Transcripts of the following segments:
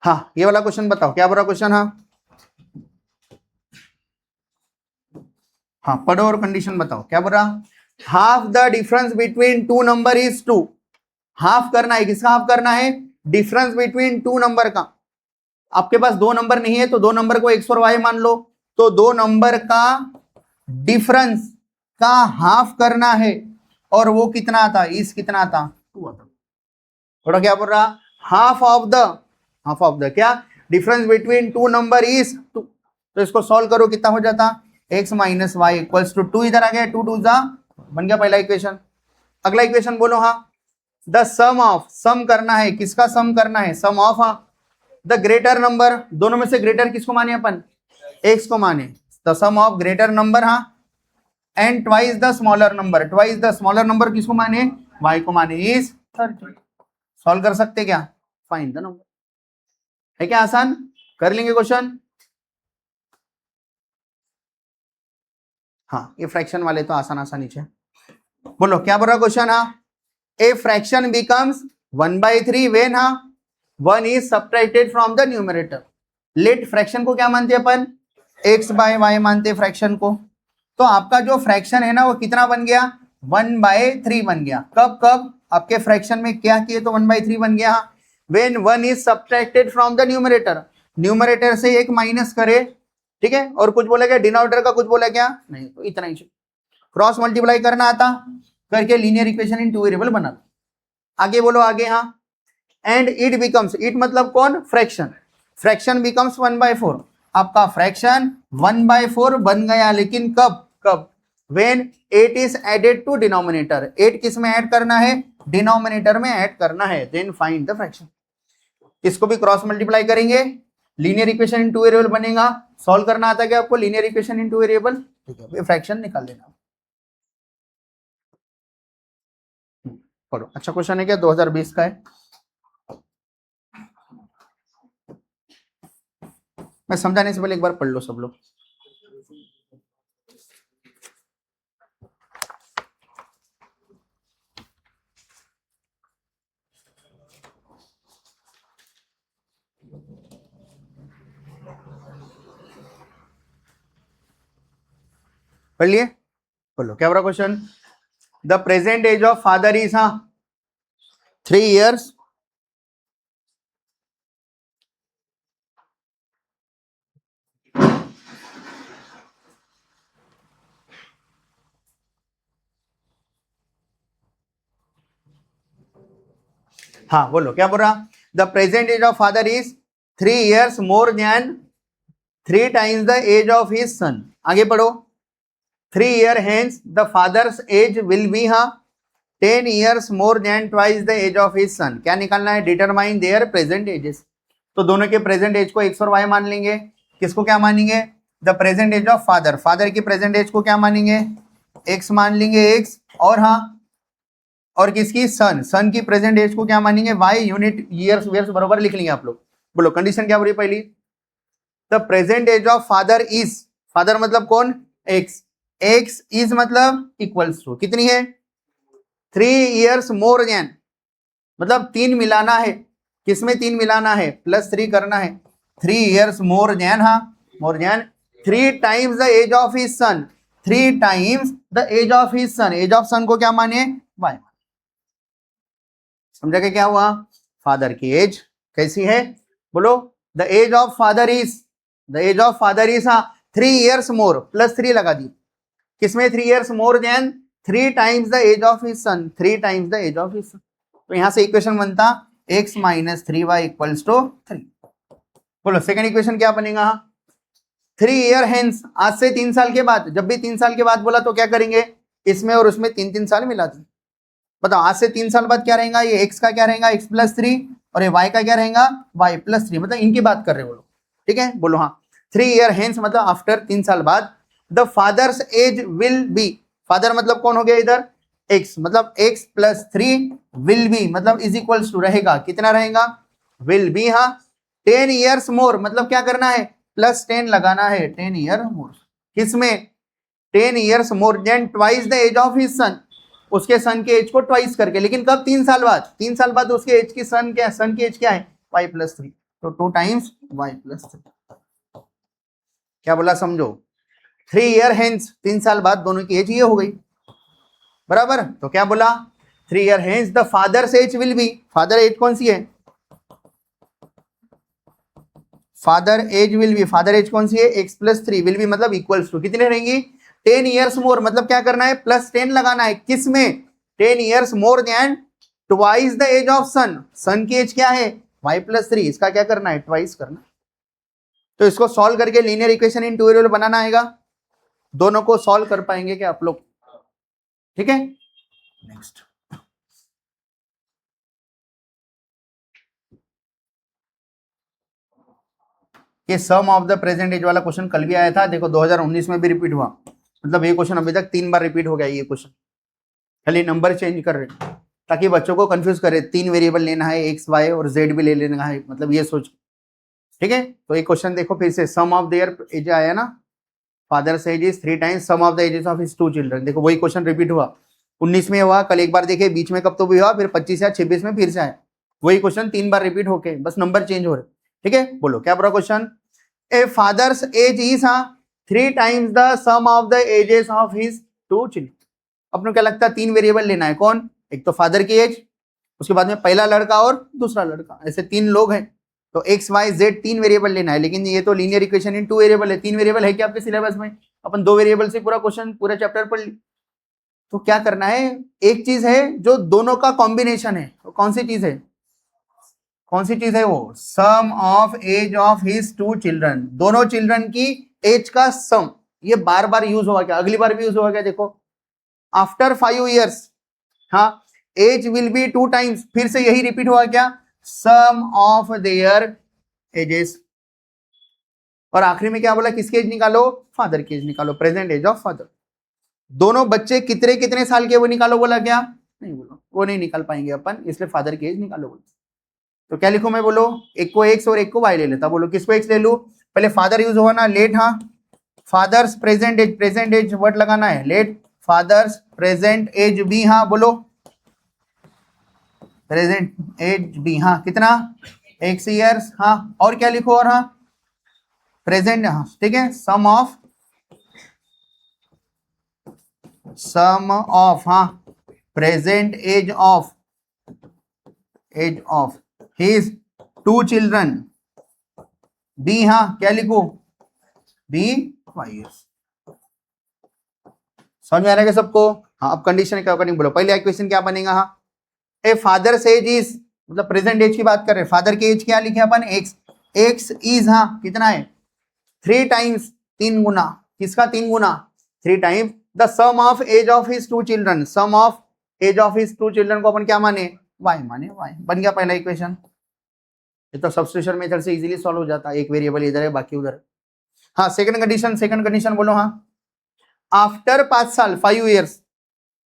हाँ ये वाला क्वेश्चन बताओ क्या बुरा क्वेश्चन। हाँ पढ़ो और कंडीशन बताओ क्या बोल रहा। Half the difference between two number is 2। Half करना है, किसका हाफ करना है, डिफरेंस बिटवीन टू नंबर का। आपके पास दो नंबर नहीं है तो दो नंबर को एक्स और वाई मान लो, तो दो नंबर का डिफरेंस का हाफ करना है, और वो कितना आता, इस कितना आता, 2 आता। थोड़ा क्या बोल रहा, हाफ ऑफ द क्या, difference between two number is 2। तो इसको सॉल्व करो, कितना हो जाता, x minus Y equals to 2, इधर आ गया 2 2 जा, बन गया पहला इक्वेशन। अगला इक्वेशन बोलो। हाँ द सम ऑफ, सम करना है, किसका सम करना है, sum of the greater number, दोनों में से ग्रेटर किसको माने अपन, x को माने, the sum of greater number, हाँ, and twice the smaller number, twice the smaller number किसको माने, y को माने, इज 30। सॉल्व कर सकते क्या, फाइंड द नंबर। है क्या आसान, कर लेंगे क्वेश्चन। हाँ ये फ्रैक्शन वाले तो आसान आसान नीचे। बोलो क्या बोल रहा क्वेश्चन। हाँ a fraction becomes 1/3 when 1 is subtracted from the numerator. Let fraction को क्या मानते हैं अपन, x बाय वाई मानते फ्रैक्शन को। तो आपका जो फ्रैक्शन है ना वो कितना बन गया, 1/3 बन गया। कब कब आपके फ्रैक्शन में क्या किए तो 1/3 बन गया। When 1 is subtracted from the numerator, numerator से एक माइनस करे, ठीक है, और कुछ बोला क्या, डिनोमिनेटर का कुछ बोला क्या नहीं, तो इतना ही। क्रॉस मल्टीप्लाई करना आता, करके linear equation in two variable बना। आगे बोलो आगे। हाँ एंड इट बिकम्स, इट मतलब कौन, फ्रैक्शन, फ्रैक्शन बिकम्स 1/4। आपका फ्रैक्शन 1/4 बन गया, लेकिन कब कब, when 8 is added to denominator, 8 किस में ऐड करना है, डिनोमिनेटर में ऐड करना है, देन फाइंड द फ्रैक्शन। इसको भी क्रॉस मल्टीप्लाई करेंगे, linear equation in two variable बनेगा। सॉल्व करना आता है क्या आपको, linear equation in two variable, ठीक है, फ्रैक्शन निकाल लेना। पढ़ो, अच्छा क्वेश्चन है क्या, 2020 का है। मैं समझाने से पहले एक बार पढ़ लो सब लोग। पढ़ लिए, बोलो क्या बड़ा question. The present age of father is 3 years हाँ बोलो क्या बोल रहा, the present age of father is 3 years more than 3 times the age of his son. आगे पढ़ो, 3 year hence the father's age will be 10 years more than twice the age of his son। क्या निकालना है, determine there present ages. तो दोनों के present age को x और y मान लेंगे। किसको क्या मानेंगे, the present age of father, father की प्रेजेंट एज को क्या मानेंगे, x मान लेंगे x, और हाँ, और किसकी, सन, सन की प्रेजेंट एज को क्या मानेंगे, y, यूनिट ईयर्स वीयर्स बराबर लिख लेंगे आप लोग। बोलो कंडीशन क्या बोली पहली, the present age of father is, father मतलब कौन, x, x इज मतलब इक्वल्स टू कितनी है, 3 years मोर देन, मतलब 3 मिलाना है, किसमें 3 मिलाना है, +3 करना है, 3 years more than, more than 3 times the age of his son, 3 times the age of his son, age of son को क्या माने, y। समझा के क्या हुआ, फादर की एज कैसी है, बोलो the age of father is, the age of father is 3 years more, +3 लगा दी, किसमें 3 years more than 3 times the age of his son, 3 times the age of his son. तो यहां से इक्वेशन बनता x - 3y = 3। बोलो सेकंड इक्वेशन क्या बनेगा, 3 year हेंस, आज से 3 साल के बाद, जब भी 3 साल के बाद बोला तो क्या करेंगे, इसमें और उसमें 3 साल मिला दें। बताओ आज से 3 साल बाद क्या रहेगा, ये x का क्या रहेगा, x + 3, और ये y का क्या रहेगा, y + 3, मतलब इनकी बात कर रहे हो लोग, ठीक है। बोलो हाँ, 3 year हेंस मतलब आफ्टर 3 साल बाद, the father's age will be, father मतलब कौन हो गया इधर, x, मतलब x + 3 विल बी मतलब इज इक्वल्स टू रहेगा, कितना रहेगा, विल बी 10 years मोर, मतलब क्या करना है, +10 लगाना है, 10 year मोर, किसमें, 10 years more than twice the age of his son, उसके सन के एज को ट्वाइस करके, लेकिन कब, 3 साल बाद, 3 साल बाद उसके एज की सन क्या, सन की एज क्या है, y + 3। तो 2 टाइम्स y प्लस 3। क्या बोला समझो, 3 ईयर हेंस, 3 साल बाद दोनों की एज ये हो गई, बराबर। तो क्या बोला, 3 year hence the father's age will be, father age कौन सी है, father age will be, father age कौन सी है, x प्लस 3, विल बी मतलब इक्वल्स टू कितने रहेंगी, 10 ईयर्स मोर, मतलब क्या करना है, प्लस 10 लगाना है, किस में, 10 years more than twice the age of son, son की एज क्या है y प्लस 3, इसका क्या करना है, ट्वाइस करना। तो इसको सॉल्व करके linear equation in two variable बनाना आएगा, दोनों को सॉल्व कर पाएंगे क्या आप लोग, ठीक है। नेक्स्ट, ये सम ऑफ द प्रेजेंट एज वाला क्वेश्चन कल भी आया था, देखो 2019 में भी रिपीट हुआ, मतलब ये क्वेश्चन अभी तक 3 बार रिपीट हो गया ये क्वेश्चन, खाली नंबर चेंज कर रहे ताकि बच्चों को कंफ्यूज करे, 3 वेरिएबल लेना है, एक्स वाई और जेड भी ले लेना है, मतलब ये सोच, ठीक है। तो एक क्वेश्चन देखो फिर से, सम ऑफ देयर एज आया ना, father's age is 3 times sum of the ages of his 2 children, देखो वही क्वेश्चन रिपीट हुआ, 19 में हुआ, कल एक बार देखे, बीच में कब तो भी हुआ, फिर 25 या 26 में फिर से आया, वही क्वेश्चन 3 बार रिपीट होके, बस नंबर चेंज हो रहे, ठीक है। बोलो क्या पूरा question, a father's age is 3 times the sum of the ages of his 2 children. अपने क्या लगता है 3 वेरिएबल लेना है, कौन, एक तो फादर की एज, उसके बाद में पहला लड़का और दूसरा लड़का, ऐसे 3 लोग हैं, तो एक्स वाई जेड 3 वेरिएबल लेना है, लेकिन ये तो लीनियर इक्वेशन इन 2 वेरिएबल है, 3 वेरिएबल है क्या आपके सिलेबस में, अपन 2 वेरिएबल से पूरा क्वेश्चन पूरा चैप्टर पढ़ ली। तो क्या करना है, एक चीज है जो दोनों का कॉम्बिनेशन है, तो कौन सी चीज है, कौन सी चीज है वो, sum of age of his 2 children, दोनों चिल्ड्रन की एज का सम, ये बार बार यूज होगा क्या, अगली बार भी यूज होगा क्या, देखो आफ्टर 5 ईयर्स, हाँ एज विल बी 2 टाइम्स, फिर से यही रिपीट हुआ क्या, सम ऑफ देयर एजेस, और आखिरी में क्या बोला, किसकी एज निकालो, फादर की एज निकालो, प्रेजेंट एज ऑफ फादर। दोनों बच्चे कितने कितने साल के वो निकालो, बोला क्या, नहीं बोलो, वो नहीं निकाल पाएंगे अपन, इसलिए फादर की एज निकालो बोलो। तो क्या लिखूं मैं, बोलो एक को एक्स और एक को वाई ले लेता, बोलो किसको एक्स ले लू, पहले फादर यूज हुआ ना, लेट, हाँ फादर्स प्रेजेंट एज वर्ड लगाना है, let father's present age be, हाँ बोलो प्रेजेंट एज बी, हाँ कितना, एक्स ईयर्स, हाँ और क्या लिखो, और हाँ प्रेजेंट, हाँ ठीक है, सम ऑफ हाँ present age of his 2 children be, हाँ क्या लिखो, बी 5 ईयर्स। समझ में आ रहा है सबको, हाँ अब कंडीशन क्या अकॉर्डिंग बोलो, पहले इक्वेशन क्या बनेगा, हाँ ए फादर्स एज इज, मतलब प्रेजेंट एज की बात कर रहे हैं, फादर की एज क्या लिखे अपन, एक्स, एक्स इज, हाँ कितना है 3 टाइम्स, 3 गुना, किसका 3 गुना, 3 times the sum of age of his 2 children, sum of age of his 2 children को अपन क्या माने, वाई माने, वाई बन गया पहला इक्वेशन। ये तो सब्स्टिट्यूशन मेथड से इजीली सॉल्व हो जाता है, एक वेरिएबल इधर है बाकी उधर है। हाँ सेकंड कंडीशन बोलो, हाँ आफ्टर 5 साल 5 ईयर्स,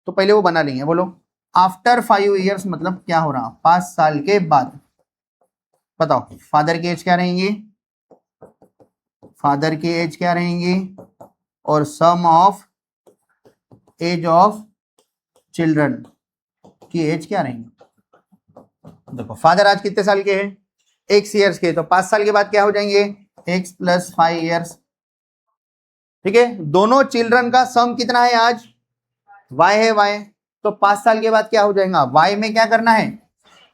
तो पहले वो बना लेंगे, बोलो आफ्टर 5 ईयर्स मतलब क्या हो रहा, 5 साल के बाद, बताओ फादर की एज क्या रहेंगी, फादर की एज क्या रहेंगी, और सम ऑफ एज ऑफ चिल्ड्रन की एज क्या रहेंगी। देखो फादर आज कितने साल के हैं, एक्स ईयर्स के, तो 5 साल के बाद क्या हो जाएंगे, एक्स प्लस 5 ईयर्स, ठीक है। दोनों चिल्ड्रन का सम कितना है आज, वाई है, वाई, तो 5 साल के बाद क्या हो जाएगा, वाई में क्या करना है,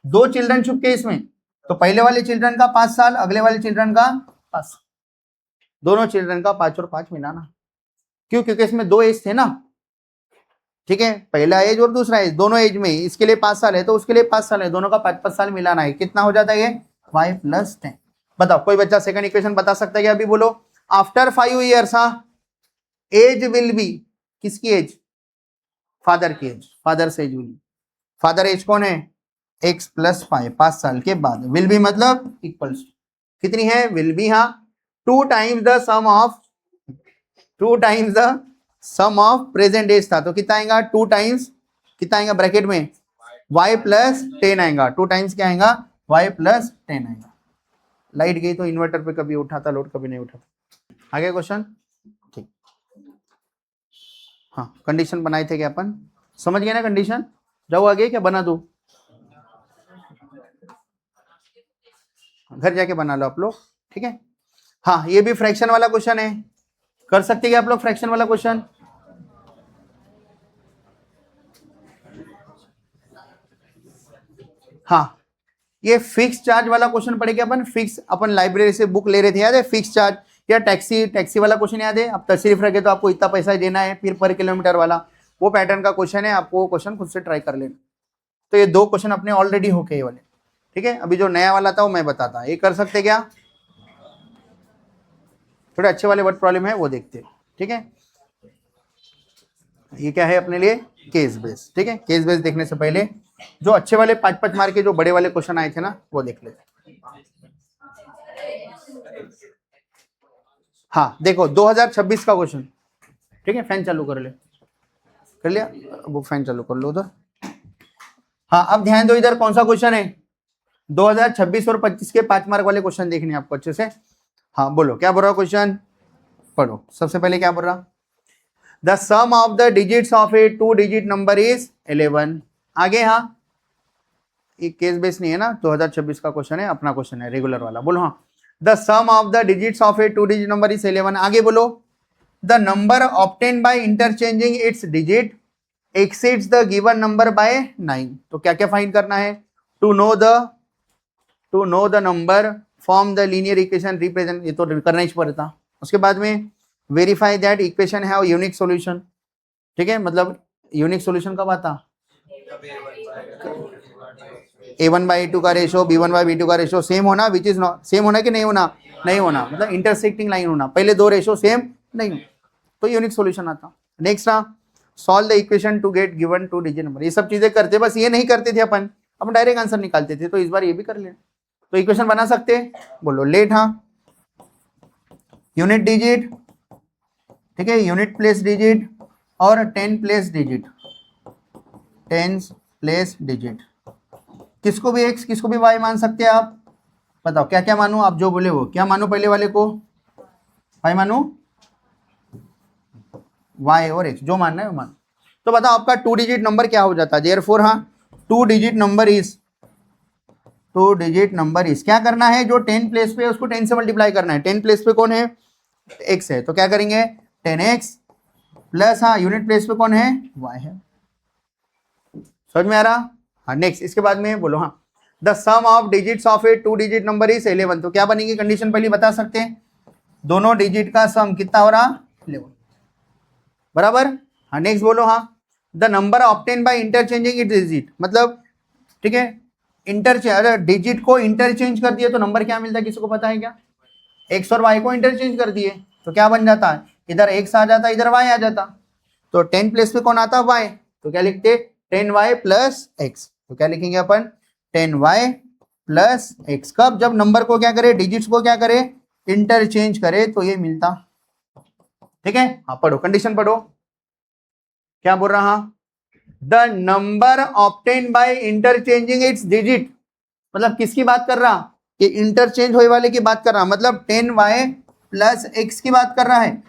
2 चिल्ड्रन छुप के इसमें, तो पहले वाले चिल्ड्रन का 5 साल, अगले वाले चिल्ड्रन का 5, दोनों चिल्ड्रन का 5 और 5 मिलाना, क्यों, क्योंकि इसमें 2 एज थे ना, ठीक है, पहला एज और दूसरा एज, दोनों एज में, इसके लिए 5 साल है तो उसके लिए 5 साल है, दोनों का 5 साल मिलाना है, कितना हो जाता है ये, y प्लस 10। बताओ कोई बच्चा सेकंड इक्वेशन बता सकता है क्या, अभी बोलो, आफ्टर 5 ईयर्स, हाँ एज विल बी, किसकी एज, फादर की एज, फादर से एज विल, फादर एज कौन है, x प्लस 5 साल के बाद, विल बी मतलब इक्वल्स, कितनी है, विल बी, हाँ 2 times the sum of present age था, तो कितना आएगा, 2 टाइम्स, कितना आएगा ब्रैकेट में, y प्लस 10 आएगा, 2 टाइम्स क्या आएगा, y प्लस 10 आएगा। लाइट गई तो इन्वर्टर पे कभी उठाता लोड, कभी नहीं उठाता। आगे क्वेश्चन, ठीक, हाँ कंडीशन बनाए थे क्या अपन, समझ गए ना कंडीशन, जाओ आगे क्या बना दो, घर जाके बना लो आप लोग, ठीक है। हाँ, ये भी फ्रैक्शन वाला क्वेश्चन है, कर सकते हैं आप लोग फ्रैक्शन वाला क्वेश्चन। हाँ, ये फिक्स चार्ज वाला क्वेश्चन पढ़ेगा अपन, फिक्स, अपन लाइब्रेरी से बुक ले रहे थे, याद है, फिक्स चार्ज या टैक्सी वाला क्वेश्चन याद है, अब तशरीफ रखे तो आपको इतना पैसा देना है, फिर पर किलोमीटर वाला, वो पैटर्न का क्वेश्चन है, आपको वो क्वेश्चन खुद से ट्राई कर लेना। तो ये दो क्वेश्चन अपने ऑलरेडी होके ये वाले, ठीक है। अभी जो नया वाला था वो मैं बताता, ये कर सकते क्या, थोड़े अच्छे वाले वर्ड प्रॉब्लम है वो देखते हैं, ठीक है। ये क्या है अपने लिए, केस बेस, ठीक है। केस बेस देखने से पहले जो अच्छे वाले 5-5 मार्क के जो बड़े वाले क्वेश्चन आए थे ना, वो देख लेते। हाँ देखो 2026 का क्वेश्चन, ठीक है। फैन चालू कर ले, कर लिया, वो फैन चालू कर लो उधर। हाँ, अब ध्यान दो, इधर कौन सा क्वेश्चन है, 2026 और 25 के 5 मार्क वाले क्वेश्चन देखने आपको अच्छे से। हाँ बोलो क्या बोल रहा क्वेश्चन, पढ़ो। सबसे पहले क्या बोल रहा, the sum of the digits of a 2 digit number is 11। आगे हाँ, ये केस बेस नहीं है ना, 2026 का क्वेश्चन है, अपना क्वेश्चन है रेगुलर वाला। बोलो हाँ, the sum of the digits of a 2 digit number is 11। आगे बोलो, the number obtain by interchanging its digit exceeds the given number by 9। तो क्या क्या फाइंड करना है, to know the number form the linear equation represent, ये तो करना ही पड़ता। उसके बाद में verify that equation have unique solution, ठीक है। मतलब यूनिक सॉल्यूशन कब आता, a1/a2 का रेशो, b1/b2 का रेशो सेम होना, विच इज नॉट सेम होना कि नहीं होना, नहीं होना, मतलब इंटरसेक्टिंग लाइन होना, पहले दो रेशो सेम नहीं, तो यूनिक सॉल्यूशन आता। Next solve the equation to get given 2 digit number. ये सब चीजें करते, बस ये नहीं करते थे अपन डायरेक्ट आंसर निकालते थे, तो इस बार ये भी कर लें। तो इक्वेशन बना सकते हैं, बोलो लेट, हाँ यूनिट डिजिट, ठीक है, यूनिट प्लेस डिजिट और 10 प्लेस डिजिट, 10 प्लेस डिजिट, किसको भी x किसको भी y मान सकते हैं आप। बताओ क्या क्या मानू, आप जो बोले वो, क्या मानू, पहले वाले को y मानू, y और x जो मानना है वो मानो। तो बताओ आपका 2 डिजिट नंबर क्या हो जाता है, देयरफॉर हाँ 2 डिजिट नंबर इज क्या करना है, जो 10 प्लेस पे उसको 10 से मल्टीप्लाई करना है। 10 प्लेस पे कौन है, x है, तो क्या करेंगे 10x प्लस हाँ यूनिट प्लेस पे कौन है, y है। समझ में आ रहा, हाँ नेक्स्ट इसके बाद में बोलो, हाँ the sum of digits of a 2 digit number is 11। तो क्या बनेगी कंडीशन, पहले बता सकते हैं, दोनों डिजिट का सम कितना हो रहा, 11 बराबर। हाँ नेक्स्ट बोलो, हाँ the number obtain by interchanging it digit, मतलब ठीक है, इंटरचेंज डिजिट को इंटरचेंज कर दिए तो नंबर क्या मिलता है, किसी को पता है क्या, x और y को इंटरचेंज कर दिए तो क्या बन जाता है, इधर x आ जाता, इधर y आ जाता। तो 10 प्लेस पे कौन आता, y, तो क्या लिखते 10y प्लस x, तो क्या लिखेंगे अपन 10y प्लस x। कब, जब नंबर को क्या करे, डिजिट्स को क्या करे, इंटरचेंज करे, तो ये मिलता, ठीक है। हाँ पढ़ो, कंडीशन पढ़ो, क्या बोल रहा, the number obtain by interchanging its digit, मतलब किसकी बात कर रहा, ये इंटरचेंज होने वाले की बात कर रहा, मतलब 10y प्लस x की बात कर रहा है।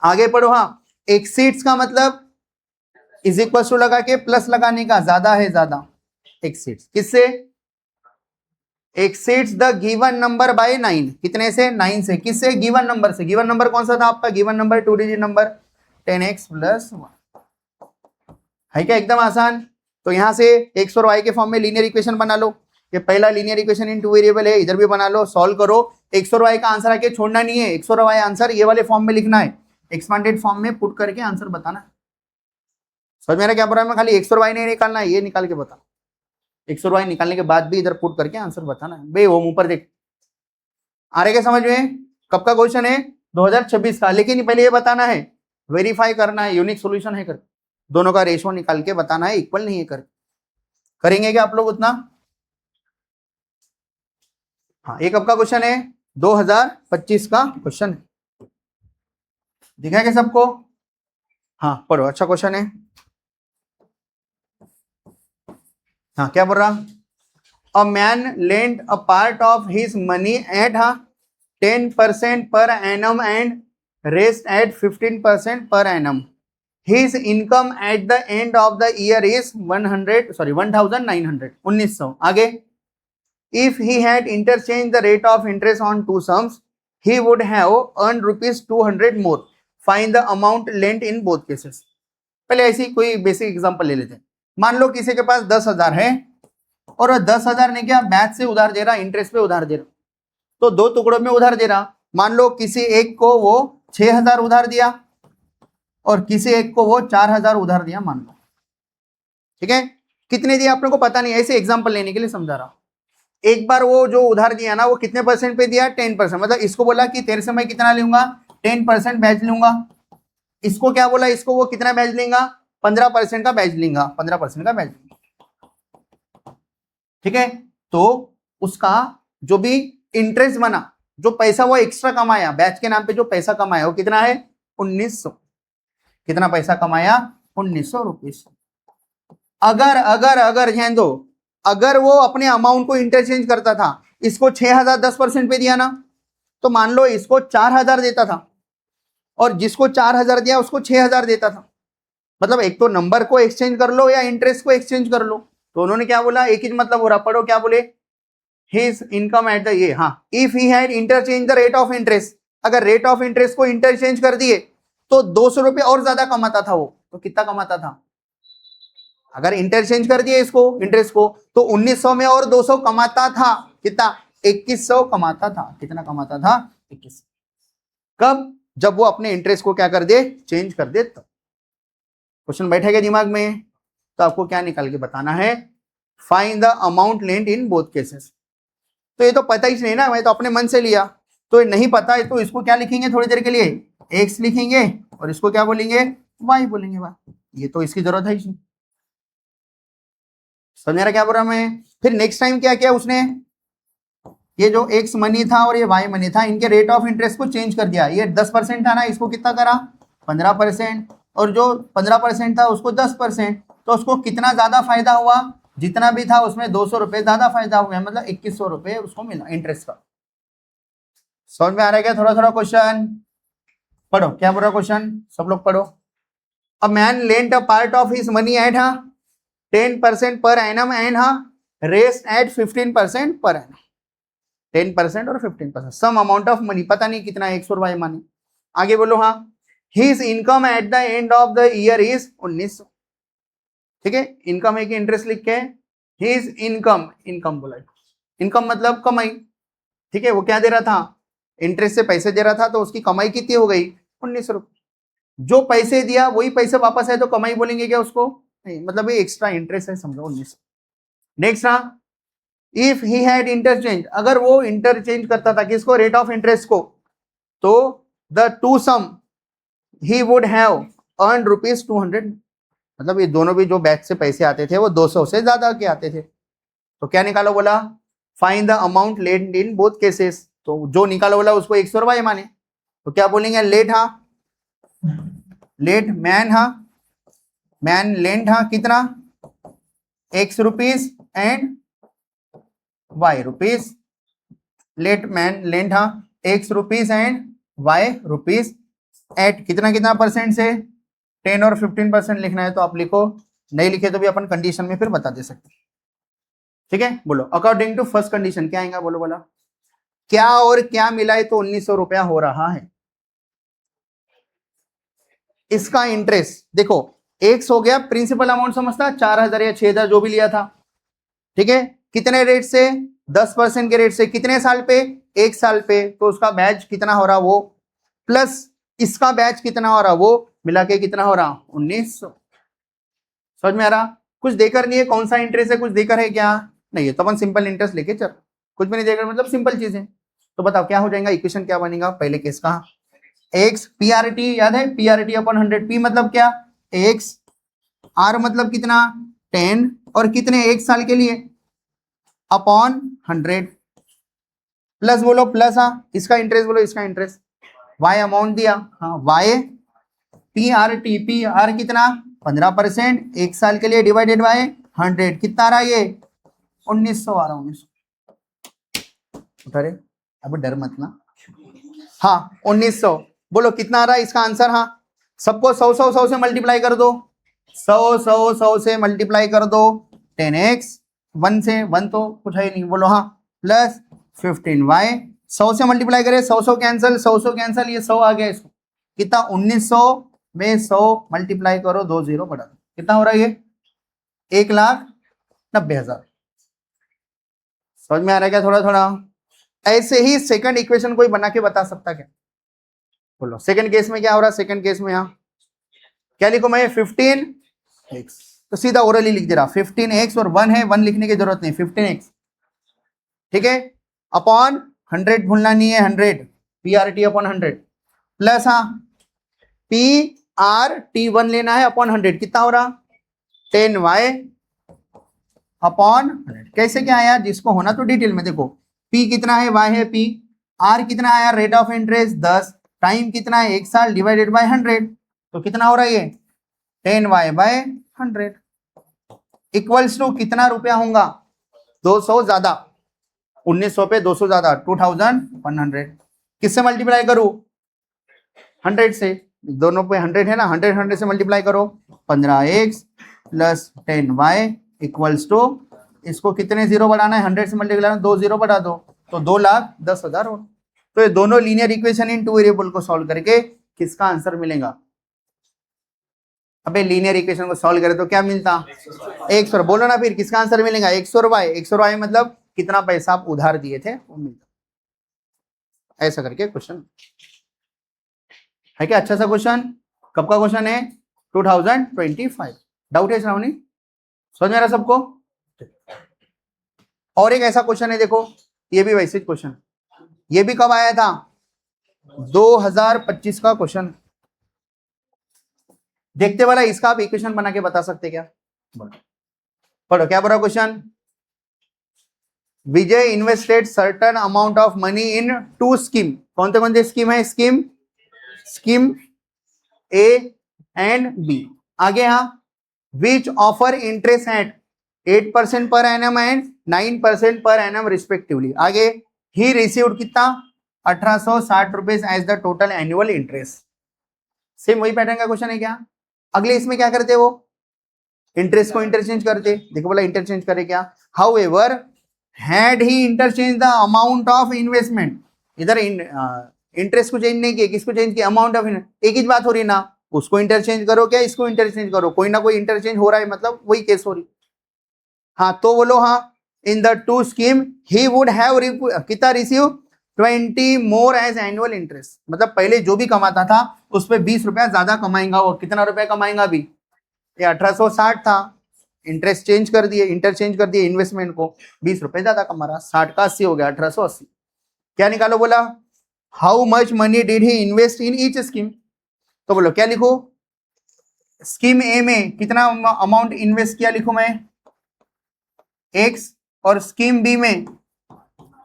आगे पढ़ो, हाँ एक्सीड्स का मतलब इज इक्वल टू लगा के प्लस लगाने का, ज्यादा है ज्यादा, एक्सीड्स किससे, exceeds the given number by 9, कितने से, 9 से, किससे, गिवन नंबर से। गिवन नंबर कौन सा था आपका, given number 2 digit number 10x plus 1 है क्या, एकदम आसान। तो यहां से x और y के फॉर्म में लीनियर इक्वेशन बना लो, ये पहला लीनियर इक्वेशन इन 2 वेरिएबल है, इधर भी बना लो, सॉल्व करो। x और y का आंसर आके छोड़ना नहीं है, x और y आंसर ये वाले फॉर्म में लिखना है, एक्सपांडेड फॉर्म में पुट करके आंसर बताना। समझ में आ रहा क्या प्रॉब्लम है, खाली x और y नहीं निकालना है, ये निकाल के बता, x और y निकालने के बाद भी इधर पुट करके आंसर बताना है। बे वो ऊपर देख, आ रहे क्या समझ में, कब का क्वेश्चन है, 2026 का, लेकिन पहले ये बताना है, वेरीफाई करना है यूनिक सॉल्यूशन है कर, दोनों का रेशो निकाल के बताना है, इक्वल नहीं है कर, करेंगे क्या आप लोग उतना। हाँ ये कब का क्वेश्चन है, 2025 का क्वेश्चन है, दिखा क्या सबको, हाँ पढ़ो, अच्छा क्वेश्चन है। हाँ क्या बोल रहा, a man lend a part of his money at 10% per annum and rest at 15% per annum, his income at the end of the year is 1900 1900। आगे If he had interchanged the rate of interest on two sums, he would have earned rupees 200 more. Find the amount lent in both cases. पहले ऐसी कोई basic example ले लेते हैं. मान लो किसी के पास 10,000 है और 10,000 ने क्या ब्याज से उधार दे रहा, इंटरेस्ट पे उधार दे रहा, तो दो टुकड़ों में उधार दे रहा. मान लो किसी एक को वो 6,000 उधार दिया और किसी एक को वो 4,000 उधार दिया, मान लो. ठीक है, कितने दिया आपने को पता नहीं, ऐसे एग्जांपल लेने के लिए समझा रहा हूं. एक बार वो जो उधार दिया ना वो कितने परसेंट पे दिया, 10%. मतलब इसको बोला कि तेरे से मैं कितना लूंगा, 10% ब्याज लूंगा. इसको क्या बोला, इसको वो कितना ब्याज लेगा, 15% का ब्याज लेगा, 15% का ब्याज. ठीक है, तो उसका जो भी इंटरेस्ट बना, जो पैसा वो एक्स्ट्रा कमाया ब्याज के नाम पे, जो पैसा कमाया वो कितना है, 1900. कितना पैसा कमाया, 1900 रुपीज. अगर अगर अगर ध्यान दो, अगर वो अपने अमाउंट को इंटरचेंज करता था, इसको 6,000 10% पे दिया ना, तो मान लो इसको 4,000 देता था और जिसको 4,000 दिया उसको 6,000 देता था. मतलब एक तो नंबर को एक्सचेंज कर लो या इंटरेस्ट को एक्सचेंज कर लो. तो उन्होंने क्या बोला, एक ही मतलब हो रहा. पढ़ो क्या बोले, हिज इनकम एट द ये, हाँ, if he had interchange the rate of interest, अगर रेट ऑफ इंटरेस्ट को इंटरचेंज कर दिए तो 200 रुपये और ज्यादा कमाता था वो. तो कितना कमाता था, अगर इंटरचेंज कर दिए इसको इंटरेस्ट को, तो 1900 में और 200 कमाता था. कितना, 2100 कमाता था. कितना कमाता था, 2100. कब, जब वो अपने इंटरेस्ट को क्या कर दे, चेंज कर दे. तब क्वेश्चन बैठेगा दिमाग में. तो आपको क्या निकाल के बताना है, find the amount lent in both cases. तो ये तो पता ही नहीं ना, मैं तो अपने मन से लिया. तो ये नहीं पता है तो इसको क्या लिखेंगे, थोड़ी देर के लिए एक्स लिखेंगे और इसको क्या बोलेंगे, वाई बोलेंगे. वाई, ये तो इसकी जरूरत है ही. समझ रहा क्या बोल रहा मैं. फिर नेक्स्ट टाइम क्या किया उसने, ये जो एक्स मनी था और ये वाई मनी था, इनके रेट ऑफ इंटरेस्ट को चेंज कर दिया. ये 10% था ना, इसको कितना करा, 15%. और जो 15% था उसको 10%. तो उसको कितना ज्यादा फायदा हुआ, जितना भी था उसमें 200 रुपये ज्यादा फायदा हुआ. मतलब 2100 रुपये उसको मिला इंटरेस्ट का. समझ में आ रहा है क्या, थोड़ा थोड़ा क्वेश्चन पढ़ो. क्या बोल रहा क्वेश्चन, सब लोग पढ़ो. A man lent a part of his money at 10% per annum and rest at 15% per annum. 10% और 15%, सम अमाउंट ऑफ मनी, पता नहीं कितना, 100 रुपये माने. आगे बोलो. हाँ, his income at the end of the year is 1900. ठीक है, इनकम है कि इंटरेस्ट लिख के, हिज इनकम, इनकम बोला, इनकम मतलब कमाई. ठीक है, वो क्या दे रहा था, इंटरेस्ट से पैसे दे रहा था, तो उसकी कमाई कितनी हो गई, 1900 रुपये. जो पैसे दिया वही पैसे वापस आए तो कमाई बोलेंगे क्या उसको, नहीं. मतलब ये एक्स्ट्रा इंटरेस्ट है, समझो 1900. नेक्स्ट, हाँ, इफ ही हैड इंटरचेंज, अगर वो इंटरचेंज करता था किसको, रेट ऑफ इंटरेस्ट को, तो the two sum he would have earn rupees 200. मतलब ये दोनों भी जो बैच से पैसे आते थे वो 200 से ज्यादा के आते थे. तो क्या निकालो बोला, find the amount lent in both cases. तो जो निकालो बोला उसको 100 रुपये माने. तो क्या बोलेंगे, लेट, हाँ, लेट मैन, हाँ, मैन लेंट, हाँ, कितना, x rupees and y rupees. Let man lent, हाँ, x rupees and y rupees at कितना कितना परसेंट से, 10 और 15% लिखना है तो आप लिखो, नहीं लिखे तो भी अपन कंडीशन में फिर बता दे सकते. ठीक है, बोलो अकॉर्डिंग टू फर्स्ट कंडीशन क्या आएगा, बोलो बोला, क्या और क्या मिलाए तो 1900 रुपया हो रहा है. इसका इंटरेस्ट देखो, एक्स हो गया, प्रिंसिपल अमाउंट समझता, 4,000 या 6,000 जो भी लिया था. ठीक है, कितने रेट से, 10% के रेट से, कितने साल पे, 1 साल पे. तो उसका बैच कितना हो रहा वो, प्लस इसका बैच कितना हो रहा वो, मिला के कितना हो रहा, 1900. समझ में आ रहा, कुछ देकर नहीं है, कौन सा इंटरेस्ट है, कुछ देकर है क्या, नहीं है. तो अपन सिंपल इंटरेस्ट लेके चल, कुछ भी नहीं देकर, मतलब सिंपल चीज है. तो बताओ क्या हो जाएगा, इक्वेशन क्या बनेगा, पहले केस का, एक्स पीआरटी याद है, पीआरटी अपॉन 100. पी मतलब क्या, एक्स, आर मतलब कितना, 10, और कितने, 1 साल के लिए, अपॉन 100, प्लस बोलो प्लस, हाँ, इसका इंटरेस्ट बोलो, इसका इंटरेस्ट, वाई अमाउंट दिया, हाँ, y P R T, P R कितना, 15%, 1 साल के लिए, डिवाइडेड बाय 100, कितना आ रहा है ये, 1900 आ रहा, 1900. उठा रे, अब डर मत ना. हाँ, 1900 बोलो कितना आ रहा है इसका आंसर. हाँ, सबको 100 से मल्टीप्लाई कर दो, 100 से मल्टीप्लाई कर दो, 10x, 1 से 1 तो कुछ है नहीं, बोलो. हाँ, प्लस 15y 100 से मल्टीप्लाई करें, 100 कैंसल, 100 कैंसल, ये 100 आ गया, इसको कितना 1900 में 100 मल्टीप्लाई करो, 2 0 बढ़ा दो, कितना हो रहा है ये 1,90,000। समझ में आ रहा है क्या थोड़ा थोड़ा? ऐसे ही सेकंड इक्वेशन कोई बना के बता सकता क्या? बोलो सेकंड केस में क्या हो रहा है? सेकंड केस में यहाँ क्या लिखो मैं 15x, तो सीधा ओरली लिख दे रहा 15x और 1 है, 1 लिखने की जरूरत नहीं, 15x ठीक है, अपॉन 100 भूलना नहीं है, 100 PRT अपॉन 100 प्लस हाँ PRT1 लेना है अपॉन 100, कितना हो रहा 10y अपॉन 100। कैसे क्या आया? जिसको होना तो डिटेल में देखो, P कितना है, y है P, R कितना आया रेट ऑफ इंटरेस्ट 10, टाइम कितना है 1 साल डिवाइडेड बाय 100, तो कितना हो रहा है ये 10y बाय 100 इक्वल्स टू कितना रुपया होगा 200 ज्यादा, 1900 पे 200 ज्यादा 2100। किससे मल्टीप्लाई करूं? 100 से, दोनों पे 100 है ना, 100 से मल्टीप्लाई करो, 15x plus 10y equals to, इसको कितने जीरो बढ़ाना है, 100 से मल्टीप्लाई 2 जीरो बढ़ा दो, तो 2,10,000 हो। तो ये दोनों linear equation in two variable को सॉल्व करके किसका आंसर मिलेगा? अबे लीनियर इक्वेशन को सॉल्व करें तो क्या मिलता? x और, बोलो ना फिर किसका आंसर मिलेगा? x और y मतलब कितना पैसा आप उधार दिए थे वो मिलता। ऐसा करके क्वेश्चन है क्या? अच्छा सा क्वेश्चन। कब का क्वेश्चन है? 2025। डाउट है श्रावणी? समझ में आ रहा सबको? और एक ऐसा क्वेश्चन है देखो, ये भी वैसे क्वेश्चन, ये भी कब आया था? 2025 का क्वेश्चन। देखते वाला इसका आप इक्वेशन बना के बता सकते क्या? पढ़ो क्या बोला question. Vijay invested certain amount of money in 2 scheme. कौन से स्कीम है? Scheme A and B. आगे हाँ, विच ऑफर इंटरेस्ट एट 8% पर annum and 9% per annum respectively. आगे ही रिसीव्ड कितना? 1860 rupees as the total annual interest. Same वही पैटर्न का क्वेश्चन है क्या? अगले इसमें क्या करते वो? इंटरेस्ट को इंटरचेंज करते। देखो बोला इंटरचेंज करे क्या? How ever had he interchange the amount of investment. इधर इंटरेस्ट को चेंज नहीं किया, किसको चेंज किया? Amount of. एक ही बात हो रही ना, उसको इंटरचेंज करो क्या इसको इंटरचेंज करो, कोई ना कोई इंटरचेंज हो रहा है, मतलब वही केस हो रही। हाँ तो बोलो हाँ, in the 2 scheme he would have कितना receive 20 more as annual interest. मतलब पहले जो भी कमाता था उस पर 20 रुपया ज्यादा कमाएगा वो। कितना रुपया कमाएगा अभी? ये 1860 था, इंटरेस्ट चेंज कर दिए, इंटरचेंज कर दिए इन्वेस्टमेंट को, 20 रुपए ज्यादा कमा रहा, 60 का 80 हो गया 1880। क्या निकालो बोला? How much money did he invest in each scheme. तो बोलो क्या लिखो? स्कीम ए में कितना अमाउंट इन्वेस्ट किया लिखू मैं x, और स्कीम बी में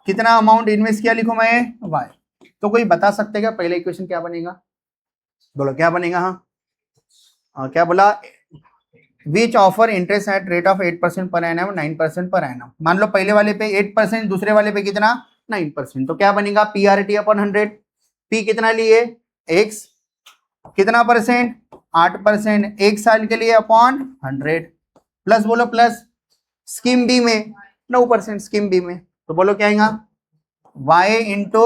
कितना अमाउंट इन्वेस्ट किया लिखू मैं y। तो कोई बता सकते क्या पहले इक्वेशन क्या बनेगा? बोलो क्या बनेगा? हाँ क्या बोला? Which offer interest at rate of 8% per annum 9% per annum. मान लो पहले वाले पे 8%, दूसरे वाले पे कितना? 9%। तो क्या बनेगा? PRT upon 100। P कितना लिए? x कितना परसेंट? 8%, 1 साल के लिए अपॉन 100 प्लस, बोलो प्लस स्कीम बी में 9%, स्कीम बी में तो बोलो क्या आएगा? y into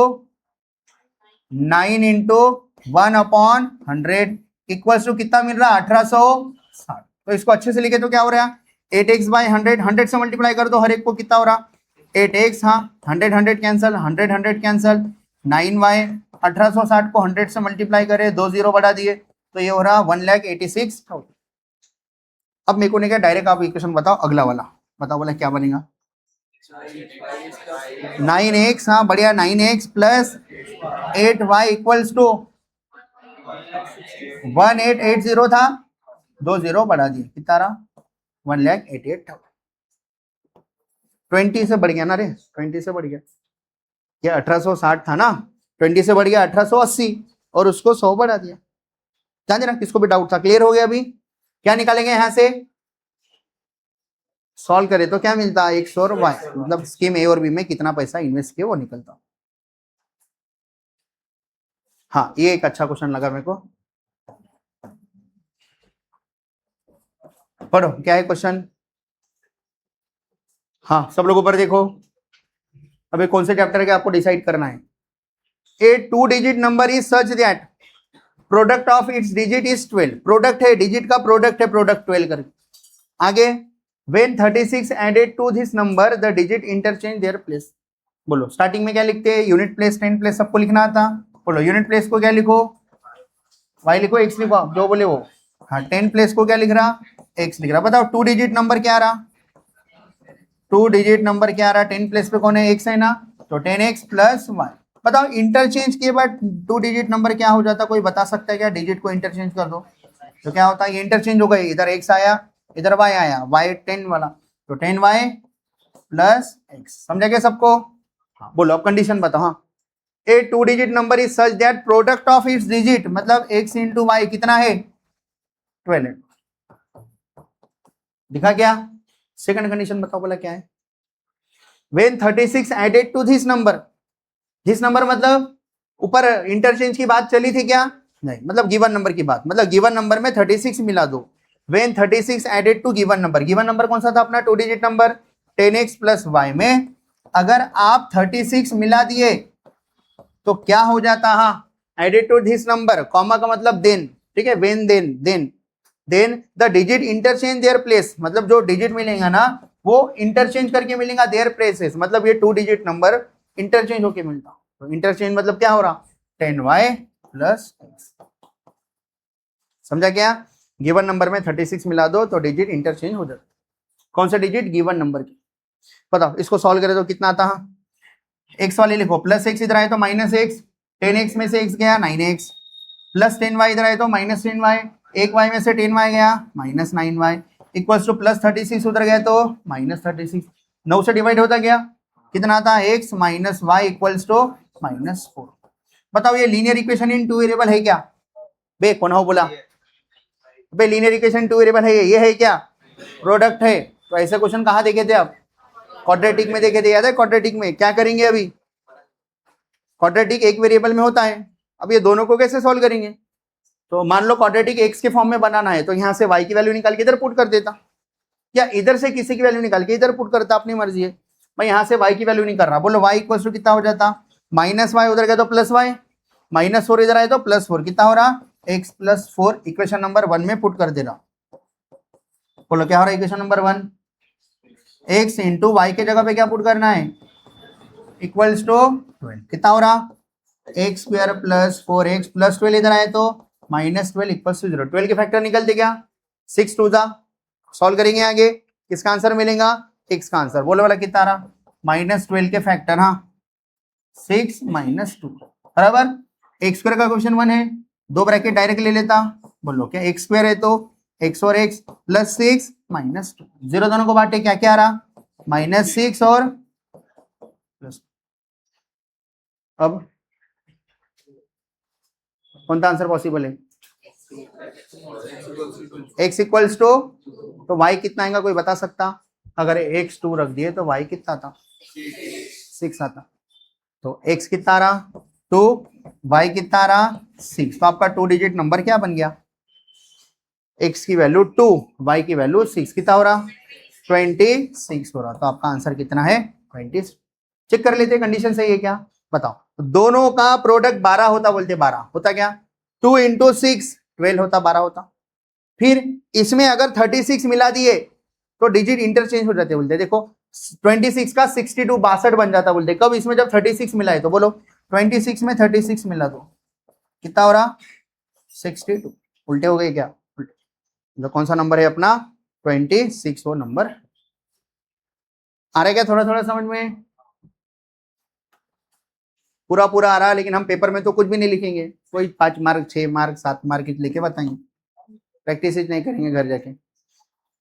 9 into 1 upon 100 equals to कितना मिल रहा? 1860। तो इसको अच्छे से लिखे तो क्या हो रहा है? 8x बाई 100, 100 से मल्टीप्लाई कर दो हर एक को, कितना हो रहा? 8x, हाँ 100 100 कैंसल, 100 100 कैंसल, 9y 1860 को 100 से मल्टीप्लाई करे, 2 जीरो बढ़ा दिए, तो ये हो रहा 1,86,000। अब मेरे को नहीं क्या, डायरेक्ट आप इक्वेशन बताओ अगला वाला, बताओ बोला क्या बनेगा? 9x, हाँ बढ़िया, 9x plus 8y equals to 1880 था, 2 जीरो बढ़ा दिए, कितना रहा? 1,88,000। 20 से बढ़ गया ना रे, 20 से बढ़ गया। ये 1860 था ना, 20 से बढ़ गया 1880 और उसको 100 बढ़ा दिया। ध्यान देना, किसको भी डाउट था, क्लियर हो गया? अभी क्या निकालेंगे यहां से? सॉल्व करें तो क्या मिलता है? x और y, मतलब स्कीम ए और बी में कितना पैसा इन्वेस्ट किया वो निकलता। हाँ ये एक अच्छा क्वेश्चन लगा मेरे को। पढ़ो क्या है क्वेश्चन। हाँ सब लोग ऊपर देखो, अबे कौन से चैप्टर के आपको डिसाइड करना है। A 2 digit number is such that product of its digit is 12, product है, डिजिट का प्रोडक्ट है, प्रोडक्ट 12 करके। आगे when 36 added to this number the digit interchange their place. बोलो स्टार्टिंग में क्या लिखते हैं, यूनिट प्लेस, टेन प्लेस सबको लिखना था। बोलो यूनिट प्लेस को क्या लिखो, वाई लिखो, एक्स लिखो, आप जो बोले वो। हाँ, 10 प्लेस को क्या लिख रहा, एक्स लिख रहा। बताओ 2 डिजिट नंबर क्या आ रहा, 2 डिजिट नंबर क्या आ रहा, 10 प्लेस पे कौन है, एक्स है ना, तो 10x प्लस वाई। बताओ इंटरचेंज के बाद 2 डिजिट नंबर क्या हो जाता, कोई बता सकता है क्या, डिजिट को इंटरचेंज कर दो तो क्या होता है, ये इंटरचेंज हो गए, इधर x आया, इधर y आया, y 10 वाला, तो 10y प्लस x। समझा क्या सबको। हाँ बोलो अब कंडीशन बताओ। हाँ, ए 2 digit number is such that product of its digit, मतलब x इंटू वाई कितना है, 12। दिखा क्या। सेकंड कंडीशन बताओ, बोला क्या है, when 36 added to this number, this number मतलब ऊपर इंटरचेंज की बात चली थी क्या, नहीं, मतलब गिवन नंबर की बात, मतलब गिवन नंबर में 36 मिला दो। When 36 added to given number, given number कौन सा था अपना, 2 digit number 10x plus Y में अगर आप 36 मिला दिए तो क्या हो जाता, हाँ, added to this number, comma का मतलब देन, ठीक है, when then the digit interchange their place, मतलब जो डिजिट मिलेगा ना वो इंटरचेंज करके मिलेगा देयर प्लेसेस, मतलब ये 2 डिजिट नंबर इंटरचेंज होके मिलता। तो इंटरचेंज मतलब क्या हो रहा, 10y प्लस x। समझा क्या, गिवन नंबर में 36 मिला दो तो डिजिट इंटरचेंज हो जाता। कौन सा डिजिट, गिवन नंबर की। बताओ इसको सॉल्व करें तो कितना आता, एक्स वाले लिखो, प्लस एक्स इधर आए तो माइनस एक्स, 10x में से x गया 9x, प्लस 10y इधर आए तो माइनस 10y, एक y में से 10y गया minus 9y, equals two plus 36 उधर गया तो माइनस 36, 9 से डिवाइड होता गया, कितना आता, x minus Y equals to minus 4। बताओ ये लीनियर इक्वेशन इन 2 वेरिएबल है क्या, बे कौन हो बोला, बे लीनियर इक्वेशन 2 वेरिएबल है, ये है क्या, प्रोडक्ट है। तो ऐसे क्वेश्चन कहाँ देखे थे आप, क्वाड्रेटिक में देखे थे, याद है क्वाड्रेटिक में क्या करेंगे, अभी क्वाड्रेटिक एक वेरिएबल में होता है, अब ये दोनों को कैसे सॉल्व करेंगे। तो मान लो क्वाड्रेटिक एक्स के फॉर्म में बनाना है तो यहाँ से y की वैल्यू निकाल के इधर पुट कर देता, या इधर से किसी की वैल्यू निकाल के इधर पुट करता, अपनी मर्जी है। मैं यहाँ से y की वैल्यू नहीं कर रहा, बोलो y इक्वल टू कितना हो जाता, माइनस वाई उधर गया तो प्लस वाई, माइनस 4 इधर आए तो प्लस 4, कितना हो रहा, x प्लस 4 इक्वेशन नंबर 1 में पुट कर दे रहा। बोलो क्या हो रहा है, equation number 1 x into y के जगह पे क्या पुट करना है, इक्वल्स टू 12, कितना हो रहा, x square plus 4x plus 12 इधर आए तो माइनस 12 इक्वल्स टू 0। 12 के फैक्टर निकलते क्या, 6 टू जा, सॉल्व करेंगे आगे, किसका आंसर मिलेगा, x का आंसर। बोलो वाला कितना आ रहा, माइनस 12 के फैक्टर, हाँ 6 माइनस 2 बराबर, एक्स स्क्वायर का क्वेश्चन 1 है, 2 ब्रैकेट डायरेक्ट ले लेता। बोलो क्या, एक्स स्क्वायर है तो x और x प्लस 6 माइनस 2, 0 दोनों को बांटे, क्या क्या आ रहा, माइनस 6 और प्लस। अब कौन सा आंसर पॉसिबल है, x इक्वल्स टू, तो y कितना आएगा कोई बता सकता, अगर x 2 रख दिए तो y कितना था, 6 आता, तो x कितना आ रहा 2, y कितना आ रहा 6, तो आपका 2 डिजिट नंबर क्या बन गया, x की वैल्यू 2, y की वैल्यू 6, कितना हो रहा 26 हो रहा, तो आपका आंसर कितना है 20। चेक कर लेते कंडीशन सही है क्या, बताओ। दोनों का प्रोडक्ट 12 होता, बोलते 12 होता क्या, 2 इंटू 6 12 होता, 12 होता। फिर इसमें अगर 36 मिला दिए तो डिजिट इंटरचेंज हो जाते बोलते, देखो 26 का 62 62 बन जाता बोलते, कब, इसमें जब 36 मिला है तो। बोलो 26 में 36 मिला तो कितना हो रहा 62, उल्टे हो गए क्या, तो कौन सा नंबर है अपना 26, वो नंबर आ रहा है क्या, थोड़ा थोड़ा समझ में, पूरा पूरा आ रहा है, लेकिन हम पेपर में तो कुछ भी नहीं लिखेंगे, कोई 5 मार्क 6 मार्क 7 मार्क लिखे बताएंगे, प्रैक्टिस नहीं करेंगे घर जाके।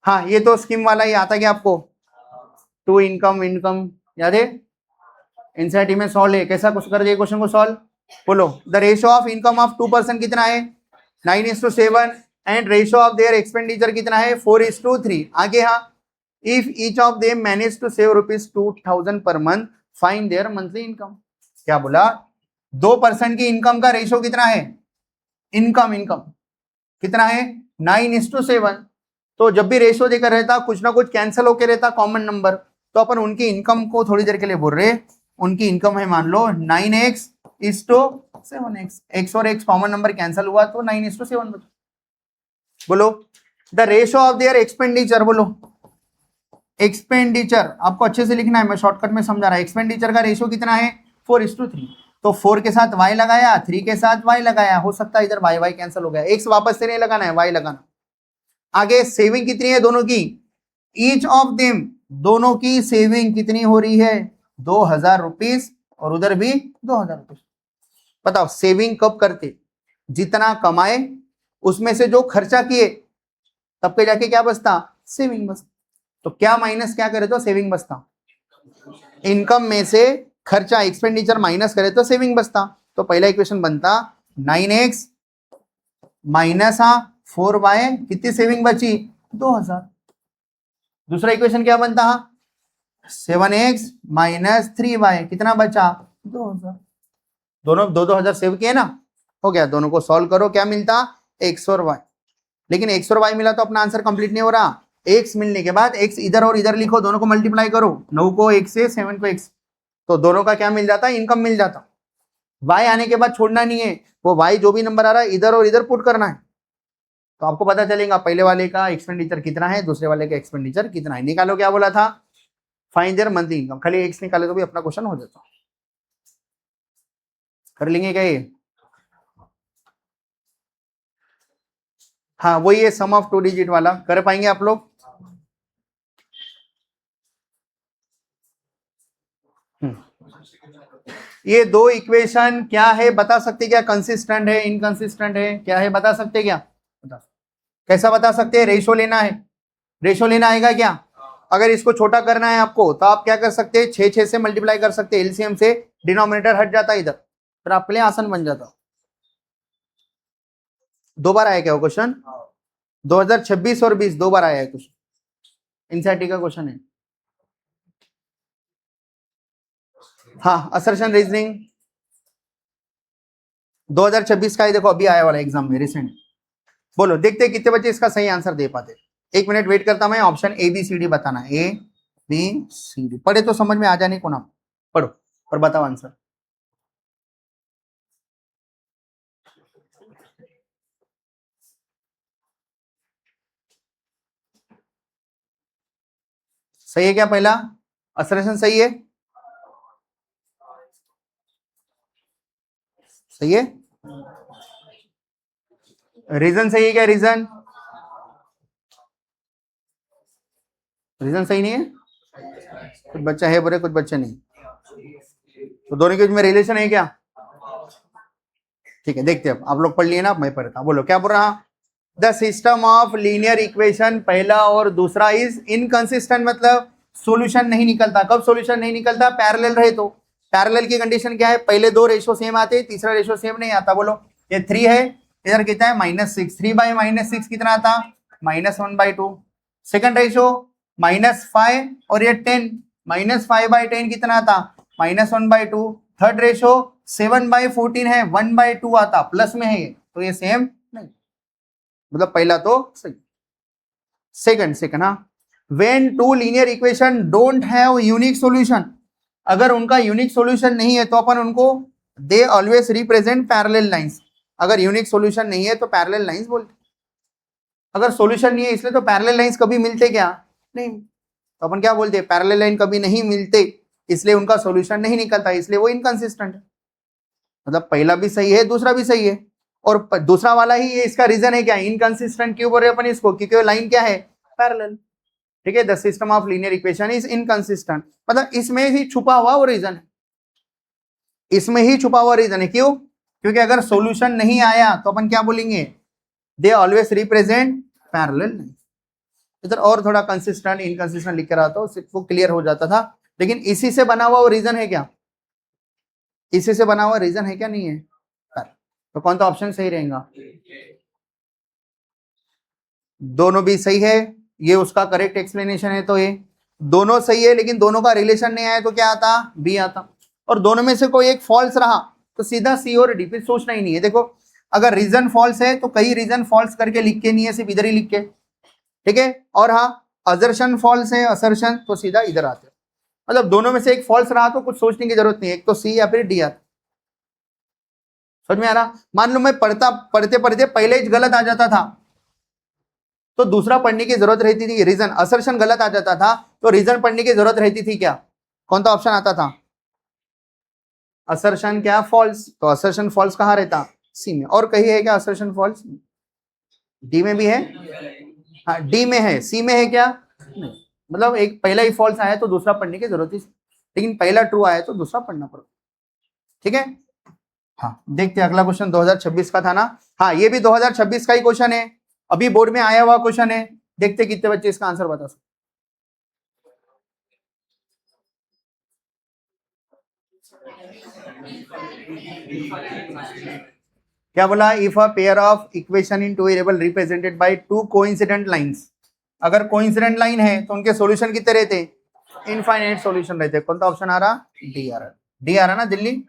हाँ ये तो स्कीम वाला ही आता क्या आपको, 2 इनकम याद है, एनसीईआरटी में सॉल्व है, कैसा कुछ कर दिए क्वेश्चन को सॉल्व। बोलो the ratio of income of 2 person कितना है 9:7 and ratio of their expenditure कितना है 4:3। आगे हाँ, if each of them manage to save ₹2000 per month find their monthly income. क्या बोला, 2% की इनकम का रेशियो कितना है, इनकम कितना है 9:7। तो जब भी रेशियो देकर रहता कुछ ना कुछ कैंसिल होकर रहता कॉमन नंबर, तो अपन उनकी इनकम को थोड़ी देर के लिए बोल रहे उनकी इनकम है मान लो 9x:7x, x और x कॉमन नंबर कैंसिल हुआ तो 9:7 बचा। बोलो the ratio of their expenditure, बोलो एक्सपेंडिचर आपको अच्छे से लिखना है, मैं शॉर्टकट में समझा रहा। एक्सपेंडिचर का रेशियो कितना है 4:3। तो 4 के साथ y लगाया, 3 के साथ y लगाया, हो सकता है इधर y कैंसिल हो गया, x वापस से नहीं लगाना है, y लगाना। आगे सेविंग कितनी है दोनों की, ईच ऑफ देम, दोनों की सेविंग कितनी हो रही है 2000 रुपीज और उधर भी 2000 रुपीज। बताओ सेविंग कब करते, जितना कमाए उसमें से जो खर्चा किए तब के जाके क्या बचता, सेविंग बचता। तो क्या माइनस क्या करे तो सेविंग बचता, इनकम में से खर्चा एक्सपेंडिचर माइनस करे तो सेविंग बचता। तो पहला इक्वेशन बनता 9x माइनस 4y, कितनी सेविंग बची 2000। दूसरा इक्वेशन क्या बनता 7x माइनस 3y, कितना बचा 2000। दोनों 2,000 सेव किए ना, हो गया। दोनों को सॉल्व करो, क्या मिलता x और y। लेकिन x और y मिला तो अपना आंसर कंप्लीट नहीं हो रहा। x मिलने के बाद x इधर और इधर लिखो, दोनों को मल्टीप्लाई करो, 9 को x से 7 को x, तो दोनों का क्या मिल जाता है, इनकम मिल जाता। y आने के बाद छोड़ना नहीं है, वो y जो भी नंबर आ रहा है इधर और इधर पुट करना है, तो आपको पता चलेगा पहले वाले का एक्सपेंडिचर कितना है, दूसरे वाले का एक्सपेंडिचर कितना है। निकालो, क्या बोला था, फाइंड देयर मंथली इनकम। खाली x निकाले तो भी अपना क्वेश्चन हो जाता। कर लेंगे क्या ये, हाँ वही है सम ऑफ 2 डिजिट वाला, कर पाएंगे आप लोग। ये दो इक्वेशन क्या है बता सकते क्या, कंसिस्टेंट है इनकंसिस्टेंट है, क्या है बता सकते क्या, बता कैसा बता सकते हैं, रेशो लेना है, रेशो लेना आएगा क्या। अगर इसको छोटा करना है आपको तो आप क्या कर सकते हैं, 6 से मल्टीप्लाई कर सकते हैं, एलसीएम से डिनोमिनेटर हट जाता है इधर, फिर आपके लिए आसान बन जाता। 2 बार आया क्या वो क्वेश्चन, 2026 और 20 2 बार आया है क्वेश्चन, एनसीईआरटी का क्वेश्चन है। हाँ असर्शन रीजनिंग 2026 का ही देखो, अभी आया वाला एग्जाम में रिसेंट। बोलो देखते हैं कितने बच्चे इसका सही आंसर दे पाते। 1 मिनट वेट करता मैं, ऑप्शन ABCD बताना, ABCD पढ़े तो समझ में आ जाने को ना, पढ़ो और बताओ आंसर। सही है क्या, पहला असर्शन सही है, सही है, रीजन सही है क्या, रीजन रीजन सही नहीं है, कुछ बच्चा है बोले कुछ बच्चे नहीं, तो दोनों के बीच में रिलेशन है क्या, ठीक है देखते हैं। आप लोग पढ़ लिए ना, मैं पढ़ता हूं। बोलो क्या बोल रहा, the system of linear equation पहला और दूसरा इज इनकंसिस्टेंट, मतलब सॉल्यूशन नहीं निकलता। कब सॉल्यूशन नहीं निकलता, पैरेलल रहे तो। पैरेलल की कंडीशन क्या है, पहले 2 रेशो सेम आते, तीसरा रेशो सेम नहीं आता। बोलो ये 3 है, इधर कितना है -6, 3/-6 कितना आता -1/2। सेकंड रेशो -5 और ये 10, -5/10 कितना आता -1/2। थर्ड रेशो 7/14 है, 1/2 आता, प्लस में है ये, तो ये सेम नहीं, मतलब पहला तो सही। सेकंड हाँ, when 2 linear equation don't have unique solution, अगर उनका यूनिक सॉल्यूशन नहीं है तो अपन उनको they always represent parallel lines. अगर यूनिक सॉल्यूशन नहीं है तो पैरेलल लाइंस बोलते। अगर सॉल्यूशन नहीं है इसलिए तो पैरेलल लाइंस कभी मिलते क्या नहीं, तो अपन क्या बोलते हैं, पैरेलल लाइन कभी नहीं मिलते इसलिए उनका सॉल्यूशन नहीं निकलता, इसलिए वो इनकंसिस्टेंट है। मतलब पहला भी सही है दूसरा भी सही है, और दूसरा वाला ही ये इसका रीजन है क्या, इनकंसिस्टेंट क्यों बोल रहे अपन इसको, क्योंकि वो लाइन क्या है पैरेलल। ठीक है, the system of linear equation is inconsistent, मतलब इसमें ही छुपा हुआ वो रीजन है, इसमें ही छुपा हुआ रीजन है। क्यों, क्योंकि अगर सॉल्यूशन नहीं आया तो अपन क्या बोलेंगे, दे ऑलवेज रिप्रेजेंट पैरेलल। इधर और थोड़ा कंसिस्टेंट इनकंसिस्टेंट लिख कर आता तो वो क्लियर हो जाता था, लेकिन इसी से बना हुआ वो रीजन है क्या, इसी से बना हुआ रीजन है क्या, नहीं है, तो कौन सा ऑप्शन सही रहेगा, दोनों भी सही है, ये उसका करेक्ट एक्सप्लेनेशन है। तो ये दोनों सही है, लेकिन दोनों का रिलेशन नहीं आया तो क्या आता, बी आता, और दोनों में से कोई एक फॉल्स रहा तो सीधा सी और डी, फिर सोचना ही नहीं है। देखो अगर रीजन फॉल्स है तो कई रीजन फॉल्स करके लिख के नहीं है, सिर्फ इधर ही लिख के, ठीक है। और हाँ असर्शन फॉल्स है, असर्शन तो सीधा इधर आते, मतलब दोनों में से एक फॉल्स रहा तो कुछ सोचने की जरूरत नहीं है, एक तो सी या फिर डी आता। समझ में आ रहा? मान लो मैं पढ़ते पढ़ते पहले ही गलत आ जाता था तो दूसरा पढ़ने की जरूरत रहती थी, रीजन असर्शन गलत आ जाता था तो रीजन पढ़ने की जरूरत रहती थी क्या? कौन सा ऑप्शन आता था? असर्शन क्या? फॉल्स। तो असर्शन फॉल्स कहाँ रहता? सी में। और कहीं है क्या असर्शन फॉल्स? डी में भी है? हाँ डी में है, सी में है क्या? नहीं। मतलब एक पहला ही फॉल्स आया तो दूसरा पढ़ने की जरूरत ही, लेकिन पहला ट्रू आया तो दूसरा पढ़ना पड़ता। ठीक है, हाँ देखते हैं अगला क्वेश्चन 2026 का था ना। हाँ ये भी 2026 का ही क्वेश्चन है, अभी बोर्ड में आया हुआ क्वेश्चन है। देखते कितने बच्चे इसका आंसर बता सकते। क्या बोला? If a pair of equation in two variable represented by two coincident lines, अगर कोइंसिडेंट लाइन है तो उनके सॉल्यूशन कितने रहते? इनफाइनाइट सॉल्यूशन रहते। कौन सा ऑप्शन आ रहा? डी आ रहा। डी आ रहा ना दिल्ली?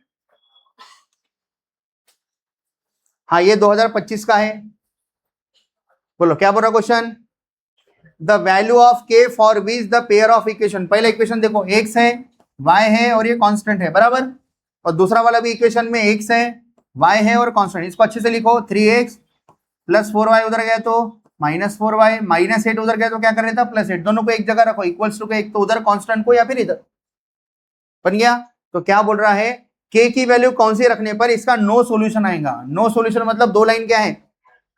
हाँ ये 2025 का है। बोलो क्या बोल रहा क्वेश्चन? द वैल्यू ऑफ के for which the pair of equation, पहले इक्वेशन देखो x है, y है और ये कांस्टेंट है बराबर, और दूसरा वाला भी इक्वेशन में x है, y है और कांस्टेंट। इसको अच्छे से लिखो, 3x प्लस 4y उधर गया तो -4y, -8 उधर गया तो क्या कर रहा था? +8। दोनों को एक जगह रखो, इक्वल्स टू के, एक तो उधर कांस्टेंट को या फिर इधर। बन गया? तो क्या बोल रहा है? k की वैल्यू कौन सी रखने पर इसका नो सॉल्यूशन आएगा? नो सॉल्यूशन मतलब दो लाइन क्या है?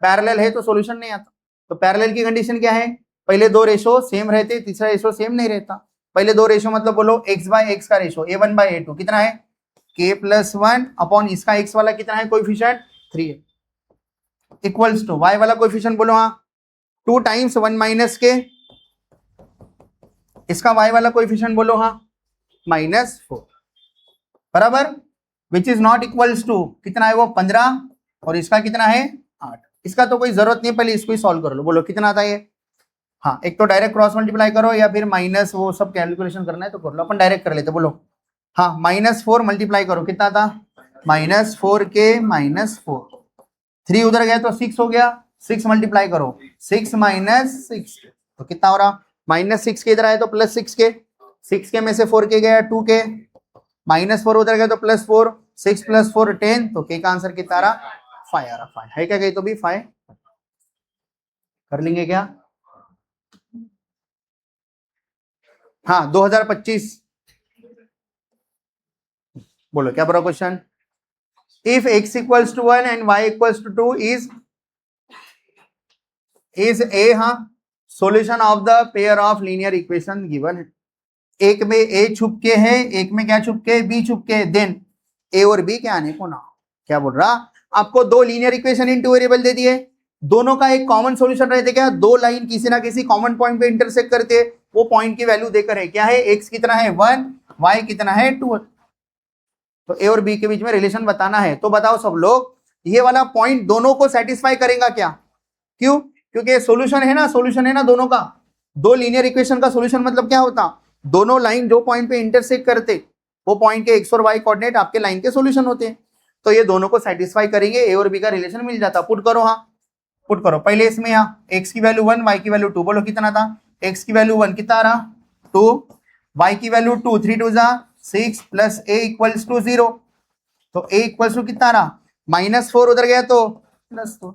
पैरेलल है तो सॉल्यूशन नहीं आता। तो पैरेलल की कंडीशन क्या है? पहले दो रेशो सेम रहते, तीसरा रेशो सेम नहीं रहता। पहले दो रेशो मतलब बोलो x/x का रेशो a1/a2 कितना है? k+1 अपॉन इसका x वाला कितना है कोएफिशिएंट? 3 है, इक्वल्स टू y वाला कोएफिशिएंट बोलो हाँ 2 टाइम्स 1 - k, इसका y वाला कोएफिशिएंट बोलो हाँ -4 बराबर, which is not equals to कितना है वो 15, और इसका कितना है 8। इसका तो कोई जरूरत नहीं, पहले इसको ही सॉल्व कर लो। बोलो कितना आता है ये? हाँ एक तो डायरेक्ट क्रॉस मल्टीप्लाई करो या फिर माइनस वो सब कैलकुलेशन करना है तो कर लो, अपन डायरेक्ट कर लेते। बोलो हाँ -4 मल्टीप्लाई करो कितना था? -4k -4, 3 उधर गया तो 6 हो गया, 6 मल्टीप्लाई करो 6 - 6 तो कितना हो रहा? -6 के इधर आया तो +6k, 6k में से 4k गया 2k, -4 उधर गया तो +4, 6 + 4 10, तो k का आंसर कितना आ रहा? 5 आ रहा। 5 है क्या कहीं तो भी? 5 कर लेंगे क्या? हाँ 2025। बोलो क्या बोला question? If x equals to 1 and y equals to 2 is a, हाँ solution of the pair of linear equation given है। एक में a छुप के है, एक में क्या छुप के? b छुप के, देन a और b क्या आने को ना। क्या बोल रहा? आपको दो linear equation in two variable दे दिए, दोनों का एक कॉमन सॉल्यूशन रहते क्या? दो लाइन किसी ना किसी कॉमन पॉइंट पे इंटरसेक्ट करते, वो पॉइंट की वैल्यू देकर है क्या है? x कितना है 1, y कितना है 2। तो ए और बी के बीच में रिलेशन बताना है, तो बताओ सब लोग ये वाला पॉइंट दोनों को सेटिस्फाई करेगा क्या? क्यों? क्योंकि सॉल्यूशन है ना, सॉल्यूशन है ना दोनों का। दो लीनियर इक्वेशन का सॉल्यूशन मतलब क्या होता? दोनों लाइन जो पॉइंट पे इंटरसेक्ट करते वो पॉइंट के x और y कोऑर्डिनेट आपके लाइन के सॉल्यूशन होते हैं। तो ये दोनों को सेटिस्फाई करेंगे, ए और बी का रिलेशन मिल जाता। पुट करो, हाँ पुट करो। पहले इसमें यहाँ x की वैल्यू 1, y की वैल्यू 2, बोलो कितना था? x की वैल्यू 1 कितना आ रहा? 2, y की वैल्यू 2, 3 2 जा 6 प्लस a इक्वल्स टू 0, तो a इक्वल्स टू कितना आ रहा? -4 उधर गया तो +4।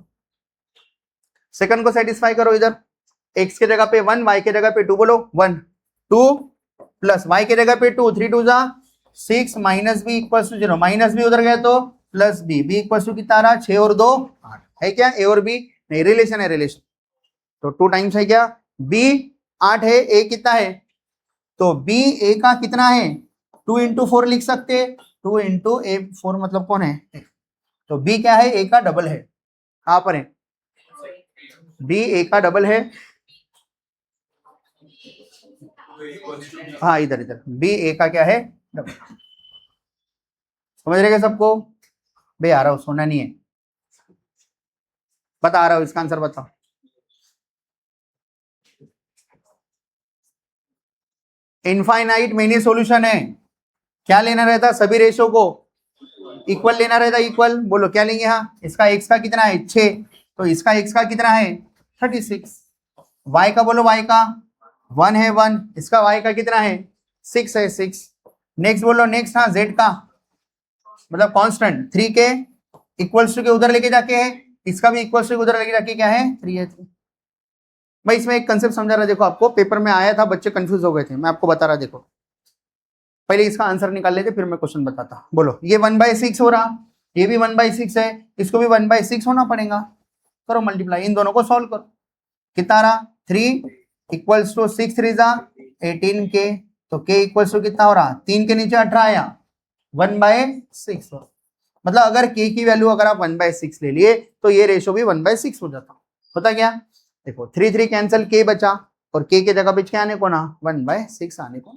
सेकंड को सेटिस्फाई करो, इधर x के जगह पे 1, y के जगह पे 2, बोलो 1 2 प्लस y के जगह पे 2, 3 2 जा 6 minus b equals to 0, minus b उधर गया तो plus b, b equals to कितना आ रहा? 6 और 2 8 है क्या? a और b नहीं, रिलेशन है, रिलेशन। तो 2 टाइम्स है क्या? b 8 है, a कितना है? तो b a का कितना है? 2 × 4 लिख सकते, 2 × a 4 मतलब कौन है? तो b क्या है? a का डबल है। कहां पर है? b a का डबल है, हाँ इधर इधर b a का क्या है? डबल। समझ रहे क्या सबको? बे आ रहा हूं, सोना नहीं है, बता रहा हूं इसका आंसर बताओ। इनफाइनाइट मेनी सॉल्यूशन है, क्या लेना रहता? सभी रेशो को इक्वल लेना रहता, इक्वल। बोलो क्या लेंगे? हाँ इसका x का कितना है? 6, तो इसका x का कितना है? 36। y का बोलो, y का 1 है 1, इसका y का कितना है? 6 है 6। नेक्स्ट बोलो नेक्स्ट, हाँ z का मतलब कांस्टेंट 3k इक्वल्स टू के उधर लेके जाके है, इसका भी इक्वल्स टू उधर लेके जाके क्या है 3 है 3। भाई इसमें एक कंसेप्ट समझा रहा, देखो आपको पेपर में आया था, बच्चे कंफ्यूज हो गए थे, मैं आपको बता रहा। देखो पहले इसका आंसर निकाल लेते फिर मैं क्वेश्चन बताता। बोलो ये 1/6 हो रहा, ये भी 1/6 है, इसको भी 1/6 होना पड़ेगा। करो मल्टीप्लाई, इन दोनों को सॉल्व करो। कितना रहा 3 इक्वल्स टू 6 3 जा 18k, तो k इक्वल्स टू कितना हो रहा 3 के नीचे 18 आया 1/6। मतलब अगर k की वैल्यू अगर आप 1/6 ले लिए तो ये रेशो भी 1/6 हो जाता। होता क्या, देखो 3 3 कैंसिल, k बचा और k के जगह पे क्या आने को ना 1/6 आने को।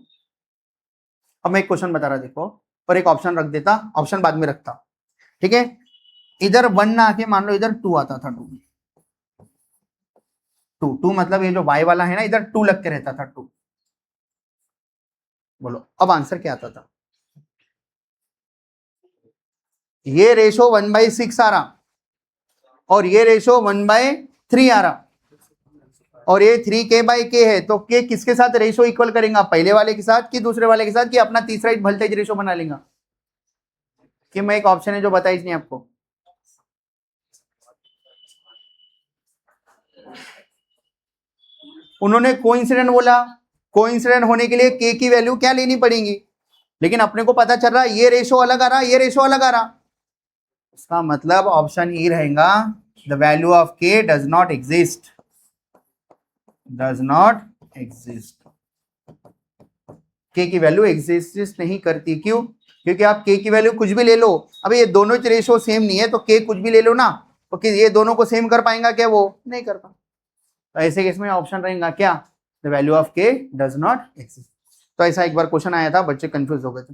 अब मैं एक क्वेश्चन बता रहा देखो, और एक ऑप्शन रख देता, ऑप्शन बाद में रखता, ठीक है। इधर 1 ना आके मान लो इधर 2 आता था, 2 मतलब ये जो y वाला है ना इधर 2 लग के रहता था 2। बोलो अब आंसर क्या आता था, ये रेशो 1/6 आ रहा और ये रेशो 1/3 आ रहा, और ये 3k/k है, तो k किसके साथ रेशो इक्वल करेंगे, पहले वाले के साथ कि दूसरे वाले के साथ, कि अपना तीसरा एक वोल्टेज रेशो बना लेगा। कि मैं एक ऑप्शन है जो बताई नहीं आपको, उन्होंने कोइंसिडेंट बोला, कोइंसिडेंट होने के लिए k की वैल्यू क्या लेनी पड़ेगी, लेकिन अपने को पता चल रहा ये रेशो अलग आ रहा, ये रेशो अलग आ रहा। इसका मतलब ऑप्शन ई रहेगा, the value of k does not exist, does not exist. k की वैल्यू एग्जिस्ट नहीं करती, क्यों, क्योंकि आप k की वैल्यू कुछ भी ले लो, अब ये दोनों रेशो सेम नहीं है तो k कुछ भी ले लो ना, तो ये दोनों को सेम कर पाएंगा क्या, वो नहीं कर पाएंगा। तो ऐसे केस में ऑप्शन रहेगा क्या, the value of k does not exist. तो ऐसा एक बार क्वेश्चन आया था, बच्चे कंफ्यूज हो गए थे।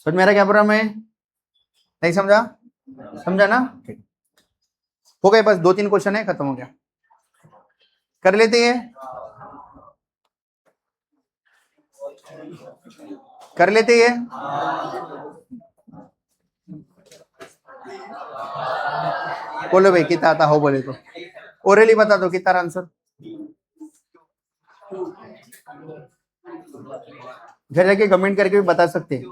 समझ मेरा क्या प्रॉब्लम है, नहीं समझा, समझा ना, ठीक हो गए, बस 2-3 क्वेश्चन है, खत्म हो गया, कर लेते हैं, कर लेते हैं। बोलो भाई कितना आता हो, बोले तो ओरली बता दो कितना आंसर, घर जाके कमेंट करके भी बता सकते हैं।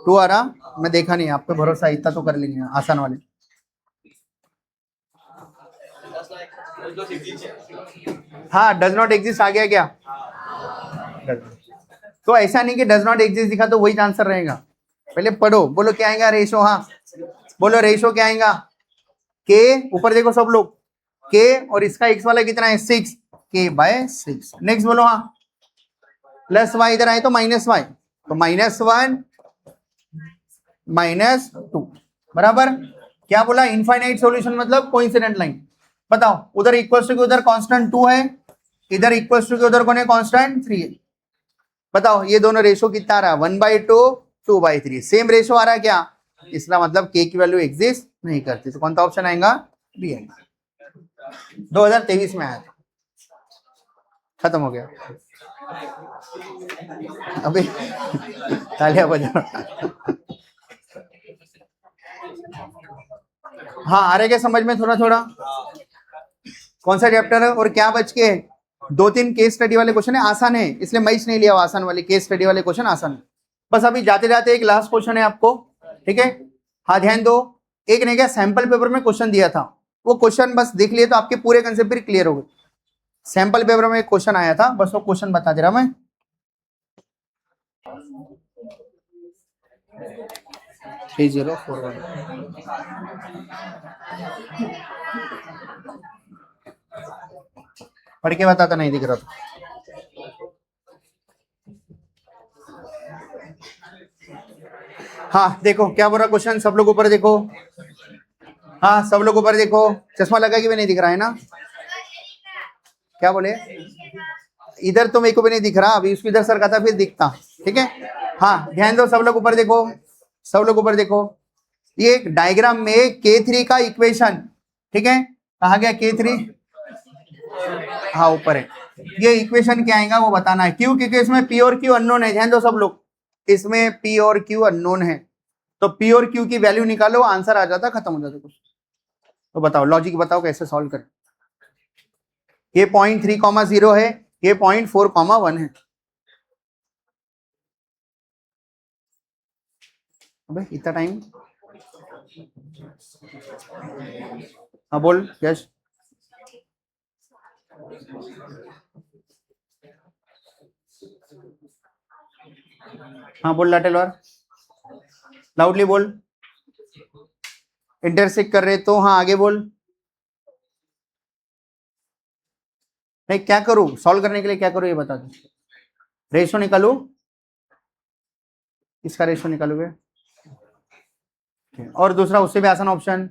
2 आ रहा, मैं देखा नहीं, आप पे भरोसा, इतना तो कर लेंगे आसान वाले। हाँ डज नॉट एग्जिस्ट आ गया क्या, तो ऐसा नहीं कि डज नॉट एग्जिस्ट दिखा तो वही आंसर रहेगा, पहले पढ़ो। बोलो क्या आएगा रेशो, हाँ बोलो रेशो क्या आएगा, के ऊपर देखो सब लोग, के और इसका x वाला कितना है 6, k/6। नेक्स्ट बोलो हाँ, प्लस y इधर आए तो -y, तो -1 -2 बराबर क्या बोला, इनफाइनाइट सॉल्यूशन मतलब कोइंसिडेंट लाइन। बताओ उधर इक्वल्स टू के उधर कांस्टेंट 2 है, इधर इक्वल्स टू के उधर कौन है कांस्टेंट 3 है। बताओ ये दोनों रेशो कितना आ रहा है 1/2 2/3, सेम रेशो आ रहा है क्या, इसका मतलब k की वैल्यू एग्जिस्ट नहीं करती, तो कौन सा ऑप्शन आएगा, बी आएगा। 2023 में आया था, खत्म हो गया। अभी तालियां बजाओ। हाँ आ रहे क्या समझ में थोड़ा थोड़ा, कौन सा चैप्टर है और क्या बच के है, 2-3 केस स्टडी वाले क्वेश्चन है, आसान है इसलिए मैं नहीं लिया, आसान वाले केस स्टडी वाले क्वेश्चन आसान है। बस अभी जाते जाते एक लास्ट क्वेश्चन है आपको, ठीक है, हाँ ध्यान दो। एक ने क्या सैंपल पेपर में क्वेश्चन दिया था, वो क्वेश्चन बस देख लिए तो आपके पूरे कंसेप्ट भी क्लियर हो गए। सैंपल पेपर में एक क्वेश्चन आया था, बस वो क्वेश्चन बता दे रहा मैं। 3041 पढ़ के बताता, नहीं दिख रहा था। हाँ देखो क्या बोल रहा क्वेश्चन, सब लोग ऊपर देखो, हाँ सब लोग ऊपर देखो, चश्मा लगा कि भी नहीं दिख रहा है ना, क्या बोले, इधर तो मेरे को भी नहीं दिख रहा, अभी उसको इधर सर का था फिर दिखता, ठीक है। हाँ ध्यान दो, सब लोग ऊपर देखो, सब लोग ऊपर देखो, ये एक डायग्राम में K3 का इक्वेशन, ठीक है, कहा गया K3, हाँ ऊपर है, ये इक्वेशन क्या आएगा वो बताना है, क्यों, क्योंकि इसमें P और Q अननोन है, ध्यान दो सब लोग, इसमें P और Q अननोन है, तो P और Q की वैल्यू निकालो, आंसर आ जाता, खत्म हो जाता कुछ। तो बताओ लॉजिक बताओ कैसे सॉल्व करें। ये 0.3,0 है, ये 0.4,1 है। अबे इतना टाइम, हाँ बोल यश। हाँ बोल लाटेलवार, लाउडली बोल। इंटरसेक्ट कर रहे तो हाँ आगे बोल। नहीं क्या करूं सॉल्व करने के लिए, क्या करूं ये बता दो। रेशो निकालू, इसका रेशो निकालोगे। और दूसरा उससे भी आसान ऑप्शन,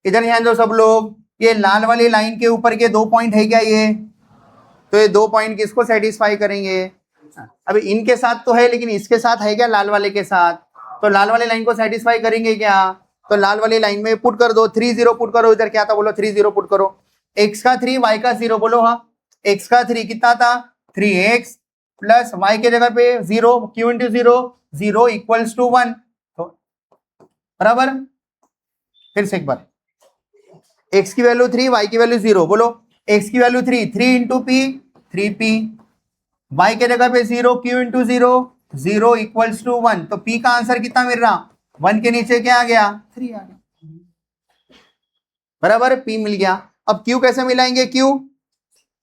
इधर ध्यान दो सब लोग, ये लाल वाली लाइन के ऊपर के 2 पॉइंट है क्या ये, तो ये 2 पॉइंट किसको सेटिस्फाई करेंगे। अभी इनके साथ तो है लेकिन इसके साथ है क्या, लाल वाले के साथ, तो लाल वाली लाइन को सेटिस्फाई करेंगे क्या, तो लाल वाली लाइन में पुट कर दो 3 0 पुट करो। इधर क्या था बोलो 3 0 पुट करो। x का 3 y का 0 बोलो। हाँ x का 3 कितना था 3x प्लस y के जगह पे 0, q इंटू 0 0 इक्वल्स टू 1, तो बराबर। फिर से एक बार, x की वैल्यू 3 y की वैल्यू 0 बोलो। x की value 3 into p 3p, y के जगह पे 0 q इंटू 0 0 इक्वल्स टू 1, तो p का आंसर कितना मिल रहा 1 के नीचे क्या आ गया 3 आ गया, बराबर p मिल गया। अब q कैसे मिलाएंगे, q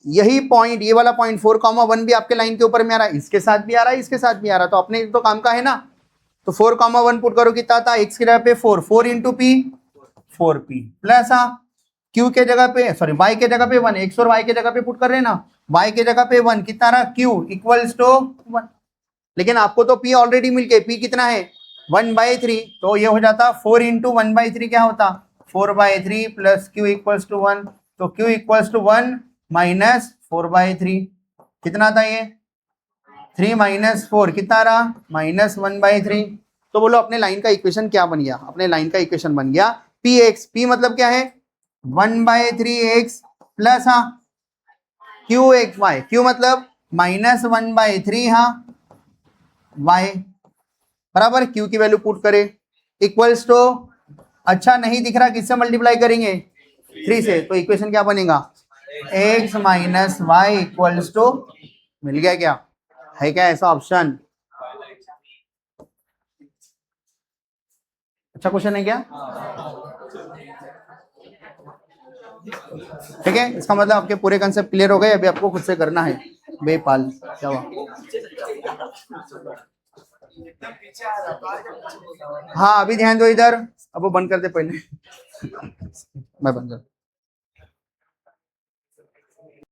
यही पॉइंट, ये वाला पॉइंट 4,1 भी आपके लाइन के ऊपर में आ रहा है, इसके साथ भी आ रहा है, इसके साथ भी आ रहा है, तो अपने तो काम का है ना। तो 4,1 पुट करो, कितना था x की जगह पे 4 into p 4p plus q के जगह पे सॉरी y के जगह पे 1, x और y के जगह पे पुट कर रहे हैं ना, y के जगह पे 1 कितना रहा q इक्वल्स टू 1, लेकिन आपको तो p ऑलरेडी मिल के, p कितना है 1/3, तो ये हो जाता 4 इंटू 1/3 क्या होता 4/3 प्लस q इक्वल्स टू 1, तो q इक्वल्स टू 1 माइनस 4/3, कितना था ये 3 माइनस 4 कितना रहा माइनस 1/3। तो बोलो अपने लाइन का इक्वेशन क्या बन गया, अपने लाइन का इक्वेशन बन गया px, p मतलब क्या है 1/3x प्लस qxy, q मतलब माइनस 1/3 y, बराबर q की वैल्यू पुट करे इक्वल्स टू, अच्छा नहीं दिख रहा किससे मल्टीप्लाई करेंगे 3 से, तो इक्वेशन क्या बनेगा x minus Y equals to, मिल गया क्या, है क्या ऐसा ऑप्शन। अच्छा क्वेश्चन है क्या, ठीक है। इसका मतलब आपके पूरे कंसेप्ट क्लियर हो गए, अभी आपको खुद से करना है। बेपाल क्या हुआ, हाँ अभी ध्यान दो इधर, अब वो बंद कर दे पहले मैं बंद कर